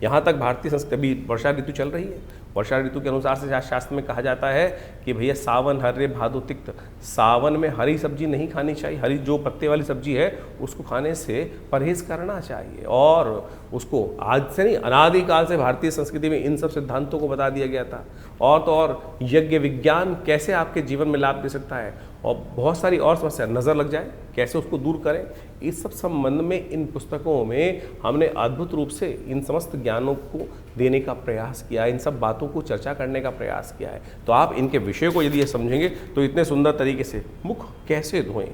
[SPEAKER 1] यहाँ तक भारतीय संस्कृति, अभी वर्षा ऋतु चल रही है, वर्षा ऋतु के अनुसार से शास्त्र में कहा जाता है कि भैया सावन हर्रे भादो तिक्त, सावन में हरी सब्जी नहीं खानी चाहिए, हरी जो पत्ते वाली सब्जी है उसको खाने से परहेज करना चाहिए। और उसको आज से नहीं, अनादिकाल से भारतीय संस्कृति में इन सब सिद्धांतों को बता दिया गया था। और तो और यज्ञ विज्ञान कैसे आपके जीवन में लाभ दे सकता है, और बहुत सारी और समस्या, नज़र लग जाए कैसे उसको दूर करें, इस सब संबंध में इन पुस्तकों में हमने अद्भुत रूप से इन समस्त ज्ञानों को देने का प्रयास किया है, इन सब बातों को चर्चा करने का प्रयास किया है। तो आप इनके विषय को यदि ये समझेंगे तो इतने सुंदर तरीके से मुख कैसे धोएं,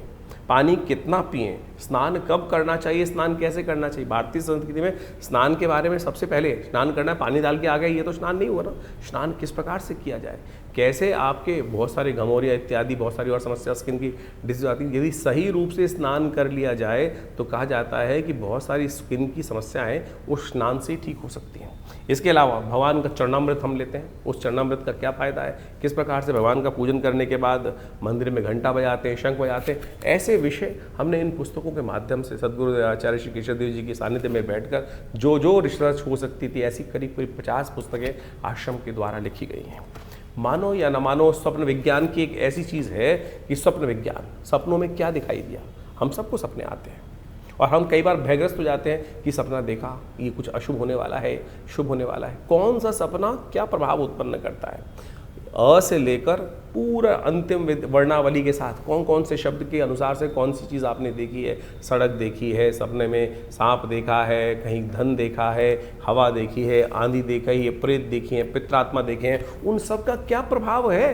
[SPEAKER 1] पानी कितना पिएं, स्नान कब करना चाहिए, स्नान कैसे करना चाहिए। भारतीय संस्कृति में स्नान के बारे में सबसे पहले स्नान करना है, पानी डाल के आ गए, ये तो स्नान नहीं हुआ ना। स्नान किस प्रकार से किया जाए, कैसे आपके बहुत सारे घमौरिया इत्यादि बहुत सारी और समस्या, स्किन की डिजीज आती है। यदि सही रूप से स्नान कर लिया जाए तो कहा जाता है कि बहुत सारी स्किन की समस्याएं उस स्नान से ही ठीक हो सकती हैं। इसके अलावा भगवान का चरणामृत हम लेते हैं, उस चरणामृत का क्या फ़ायदा है, किस प्रकार से भगवान का पूजन करने के बाद मंदिर में घंटा बजाते हैं, शंख बजाते हैं, ऐसे विषय हमने इन पुस्तकों के माध्यम से सदगुरु आचार्य श्री केशव देव जी के सानिध्य में बैठकर जो रिसर्च हो सकती थी, ऐसी करीब 50 पुस्तकें आश्रम के द्वारा लिखी गई हैं। मानो या न मानो, स्वप्न विज्ञान की एक ऐसी चीज़ है कि स्वप्न विज्ञान, सपनों में क्या दिखाई दिया, हम सबको सपने आते हैं और हम कई बार भयग्रस्त हो जाते हैं कि सपना देखा, ये कुछ अशुभ होने वाला है, शुभ होने वाला है। कौन सा सपना क्या प्रभाव उत्पन्न करता है, अ से लेकर पूरा अंतिम वर्णावली के साथ कौन कौन से शब्द के अनुसार से कौन सी चीज़ आपने देखी है। सड़क देखी है, सपने में सांप देखा है, कहीं धन देखा है, हवा देखी है, आंधी देखी है, प्रेत देखी है, पित्रात्मा देखे हैं, उन सब का क्या प्रभाव है,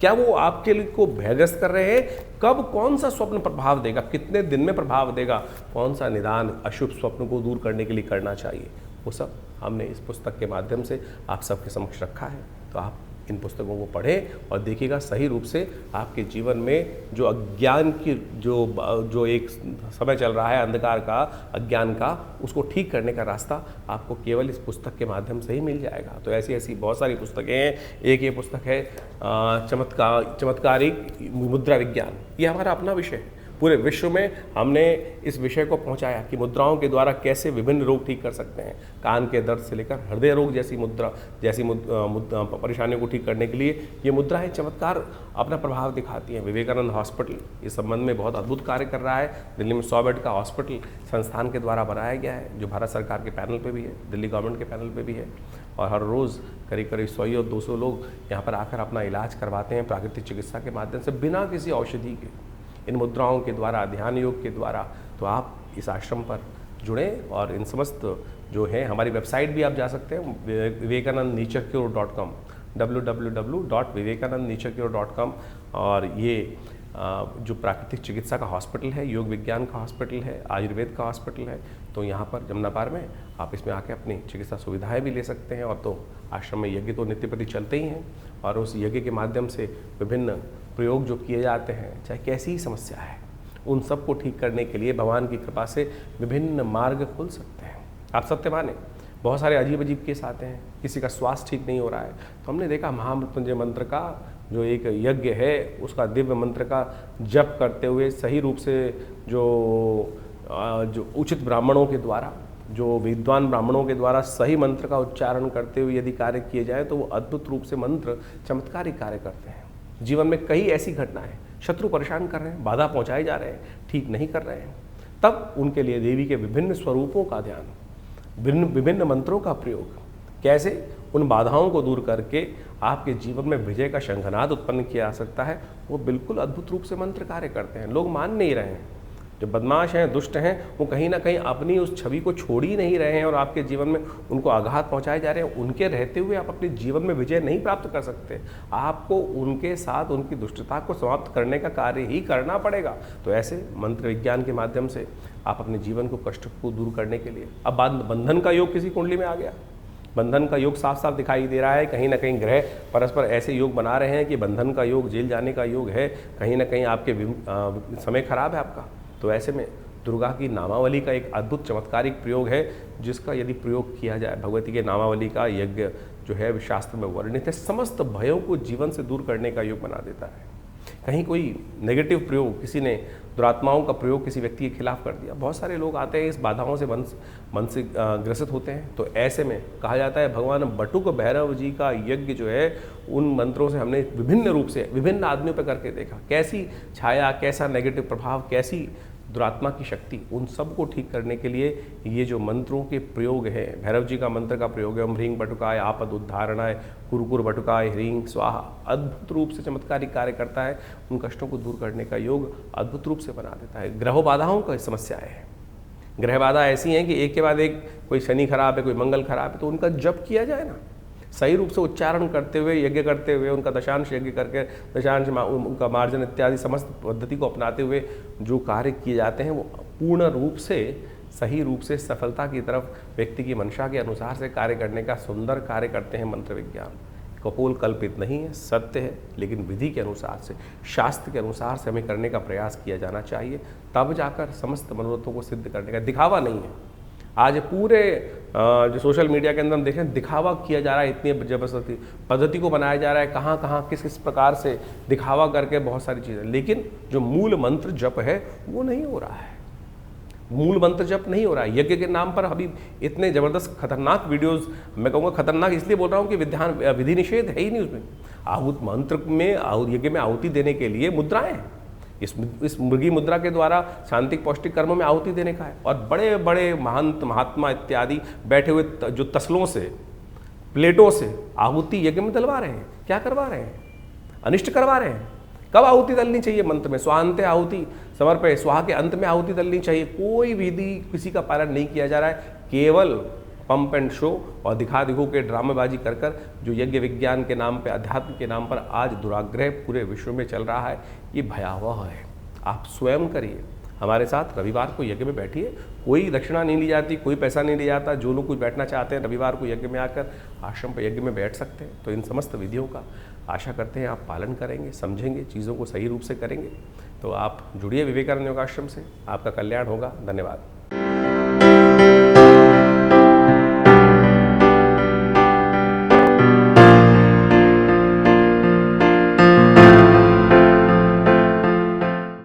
[SPEAKER 1] क्या वो आपके लिए को भयग्रस्त कर रहे हैं, कब कौन सा स्वप्न प्रभाव देगा, कितने दिन में प्रभाव देगा, कौन सा निदान अशुभ स्वप्न को दूर करने के लिए करना चाहिए, वो सब हमने इस पुस्तक के माध्यम से आप सबके समक्ष रखा है। तो आप इन पुस्तकों को पढ़ें और देखिएगा सही रूप से आपके जीवन में जो अज्ञान की जो एक समय चल रहा है अंधकार का, अज्ञान का, उसको ठीक करने का रास्ता आपको केवल इस पुस्तक के माध्यम से ही मिल जाएगा। तो ऐसी ऐसी बहुत सारी पुस्तकें हैं। एक ये पुस्तक है चमत्कारिक मुद्रा विज्ञान। ये हमारा अपना विषय है। पूरे विश्व में हमने इस विषय को पहुंचाया कि मुद्राओं के द्वारा कैसे विभिन्न रोग ठीक कर सकते हैं। कान के दर्द से लेकर हृदय रोग जैसी परेशानियों को ठीक करने के लिए ये मुद्राएं चमत्कार अपना प्रभाव दिखाती हैं। विवेकानंद हॉस्पिटल इस संबंध में बहुत अद्भुत कार्य कर रहा है। दिल्ली में 100 बेड का हॉस्पिटल संस्थान के द्वारा बनाया गया है, जो भारत सरकार के पैनल पे भी है, दिल्ली गवर्नमेंट के पैनल पे भी है। और हर रोज़ करीब 100 या 200 लोग यहाँ पर आकर अपना इलाज करवाते हैं प्राकृतिक चिकित्सा के माध्यम से, बिना किसी औषधि के, इन मुद्राओं के द्वारा, ध्यान योग के द्वारा। तो आप इस आश्रम पर जुड़ें और इन समस्त जो है, हमारी वेबसाइट भी आप जा सकते हैं vivekanandnaturecure.com, www.vivekanandnaturecure.com। और ये जो प्राकृतिक चिकित्सा का हॉस्पिटल है, योग विज्ञान का हॉस्पिटल है, आयुर्वेद का हॉस्पिटल है, तो यहाँ पर जमुनापार में आप इसमें आके अपनी चिकित्सा सुविधाएं भी ले सकते हैं। और तो आश्रम में यज्ञ तो नित्य प्रति चलते ही हैं, और उस यज्ञ के माध्यम से विभिन्न प्रयोग जो किए जाते हैं, चाहे कैसी ही समस्या है, उन सब को ठीक करने के लिए भगवान की कृपा से विभिन्न मार्ग खुल सकते हैं। आप सत्य माने, बहुत सारे अजीब अजीब केस आते हैं, किसी का स्वास्थ्य ठीक नहीं हो रहा है, तो हमने देखा महामृत्युंजय मंत्र का जो एक यज्ञ है, उसका दिव्य मंत्र का जप करते हुए सही रूप से जो उचित ब्राह्मणों के द्वारा, जो विद्वान ब्राह्मणों के द्वारा सही मंत्र का उच्चारण करते हुए यदि कार्य किए जाए, तो वो अद्भुत रूप से मंत्र चमत्कारिक कार्य करते हैं। जीवन में कई ऐसी घटनाएं, शत्रु परेशान कर रहे हैं, बाधा पहुंचाए जा रहे हैं, ठीक नहीं कर रहे हैं, तब उनके लिए देवी के विभिन्न स्वरूपों का ध्यान, विभिन्न मंत्रों का प्रयोग, कैसे उन बाधाओं को दूर करके आपके जीवन में विजय का शंखनाद उत्पन्न किया जा सकता है, वो बिल्कुल अद्भुत रूप से मंत्र कार्य करते हैं। लोग मान नहीं रहे हैं, जो बदमाश हैं, दुष्ट हैं, वो कहीं ना कहीं अपनी उस छवि को छोड़ ही नहीं रहे हैं और आपके जीवन में उनको आघात पहुंचाए जा रहे हैं। उनके रहते हुए आप अपने जीवन में विजय नहीं प्राप्त कर सकते। आपको उनके साथ उनकी दुष्टता को समाप्त करने का कार्य ही करना पड़ेगा। तो ऐसे मंत्र विज्ञान के माध्यम से आप अपने जीवन को, कष्ट को दूर करने के लिए, अब बंधन का योग किसी कुंडली में आ गया, बंधन का योग साफ साफ दिखाई दे रहा है। कहीं ना कहीं ग्रह परस्पर ऐसे योग बना रहे हैं कि बंधन का योग, जेल जाने का योग है, कहीं ना कहीं आपके समय खराब है आपका। तो ऐसे में दुर्गा की नामावली का एक अद्भुत चमत्कारिक प्रयोग है, जिसका यदि प्रयोग किया जाए, भगवती के नामावली का यज्ञ जो है शास्त्र में वर्णित है, समस्त भयों को जीवन से दूर करने का योग बना देता है। कहीं कोई नेगेटिव प्रयोग, किसी ने दुरात्माओं का प्रयोग किसी व्यक्ति के खिलाफ कर दिया, बहुत सारे लोग आते हैं इस बाधाओं से मन से ग्रसित होते हैं। तो ऐसे में कहा जाता है भगवान बटुक भैरव जी का यज्ञ जो है, उन मंत्रों से हमने विभिन्न रूप से विभिन्न आदमियों पर करके देखा, कैसी छाया, कैसा नेगेटिव प्रभाव, कैसी दुरात्मा की शक्ति, उन सब को ठीक करने के लिए ये जो मंत्रों के प्रयोग है, भैरव जी का मंत्र का प्रयोग है, ओम ह्रीं बटुकाय आपद उद्धारणाय कुरकुर बटुकाय ह्रीं स्वाहा, अद्भुत रूप से चमत्कारिक कार्य करता है। उन कष्टों को दूर करने का योग अद्भुत रूप से बना देता है। ग्रह बाधाओं का समस्याएं हैं, ग्रह बाधा ऐसी हैं कि एक के बाद एक, कोई शनि खराब है, कोई मंगल खराब है, तो उनका जप किया जाए ना, सही रूप से उच्चारण करते हुए, यज्ञ करते हुए, उनका दशांश यज्ञ करके, दशांश उनका मार्जन इत्यादि समस्त पद्धति को अपनाते हुए जो कार्य किए जाते हैं, वो पूर्ण रूप से, सही रूप से सफलता की तरफ व्यक्ति की मंशा के अनुसार से कार्य करने का सुंदर कार्य करते हैं। मंत्र विज्ञान कपोल कल्पित नहीं है, सत्य है, लेकिन विधि के अनुसार से, शास्त्र के अनुसार से हमें करने का प्रयास किया जाना चाहिए, तब जाकर समस्त मनोरथों को सिद्ध करने का, दिखावा नहीं है। आज पूरे जो सोशल मीडिया के अंदर हम देखें, दिखावा किया जा रहा है, इतनी जबरदस्ती पद्धति को बनाया जा रहा है, कहाँ कहाँ किस किस प्रकार से दिखावा करके बहुत सारी चीज़ें, लेकिन जो मूल मंत्र जप है वो नहीं हो रहा है। मूल मंत्र जप नहीं हो रहा है। यज्ञ के नाम पर अभी इतने ज़बरदस्त खतरनाक वीडियोस, मैं कहूँगा खतरनाक इसलिए बोल रहा हूँ कि विधि निषेध है ही नहीं उसमें। आहूत मंत्र में, यज्ञ में आहुति देने के लिए मुद्राएं हैं। इस मृगी मुद्रा के द्वारा शांतिक पौष्टिक कर्मों में आहुति देने का है। और बड़े बड़े महंत महात्मा इत्यादि बैठे हुए जो तसलों से, प्लेटों से आहुति यज्ञ में डलवा रहे हैं। क्या करवा रहे हैं? अनिष्ट करवा रहे हैं। कब आहुति डलनी चाहिए? मंत्र में स्वांते आहुति समर्पय, स्वाहा के अंत में आहुति डलनी चाहिए। कोई विधि किसी का पालन नहीं किया जा रहा है, केवल पंप एंड शो और दिखा दिखो के ड्रामेबाजी कर कर जो यज्ञ विज्ञान के नाम पे, अध्यात्म के नाम पर आज दुराग्रह पूरे विश्व में चल रहा है, ये भयावह है। आप स्वयं करिए, हमारे साथ रविवार को यज्ञ में बैठिए। कोई दक्षिणा नहीं ली जाती, कोई पैसा नहीं लिया जाता। जो लोग कुछ बैठना चाहते हैं रविवार को यज्ञ में आकर आश्रम पर यज्ञ में बैठ सकते हैं। तो इन समस्त विधियों का आशा करते हैं आप पालन करेंगे, समझेंगे, चीज़ों को सही रूप से करेंगे। तो आप जुड़िए विवेकानंद योगाश्रम से, आपका कल्याण होगा। धन्यवाद।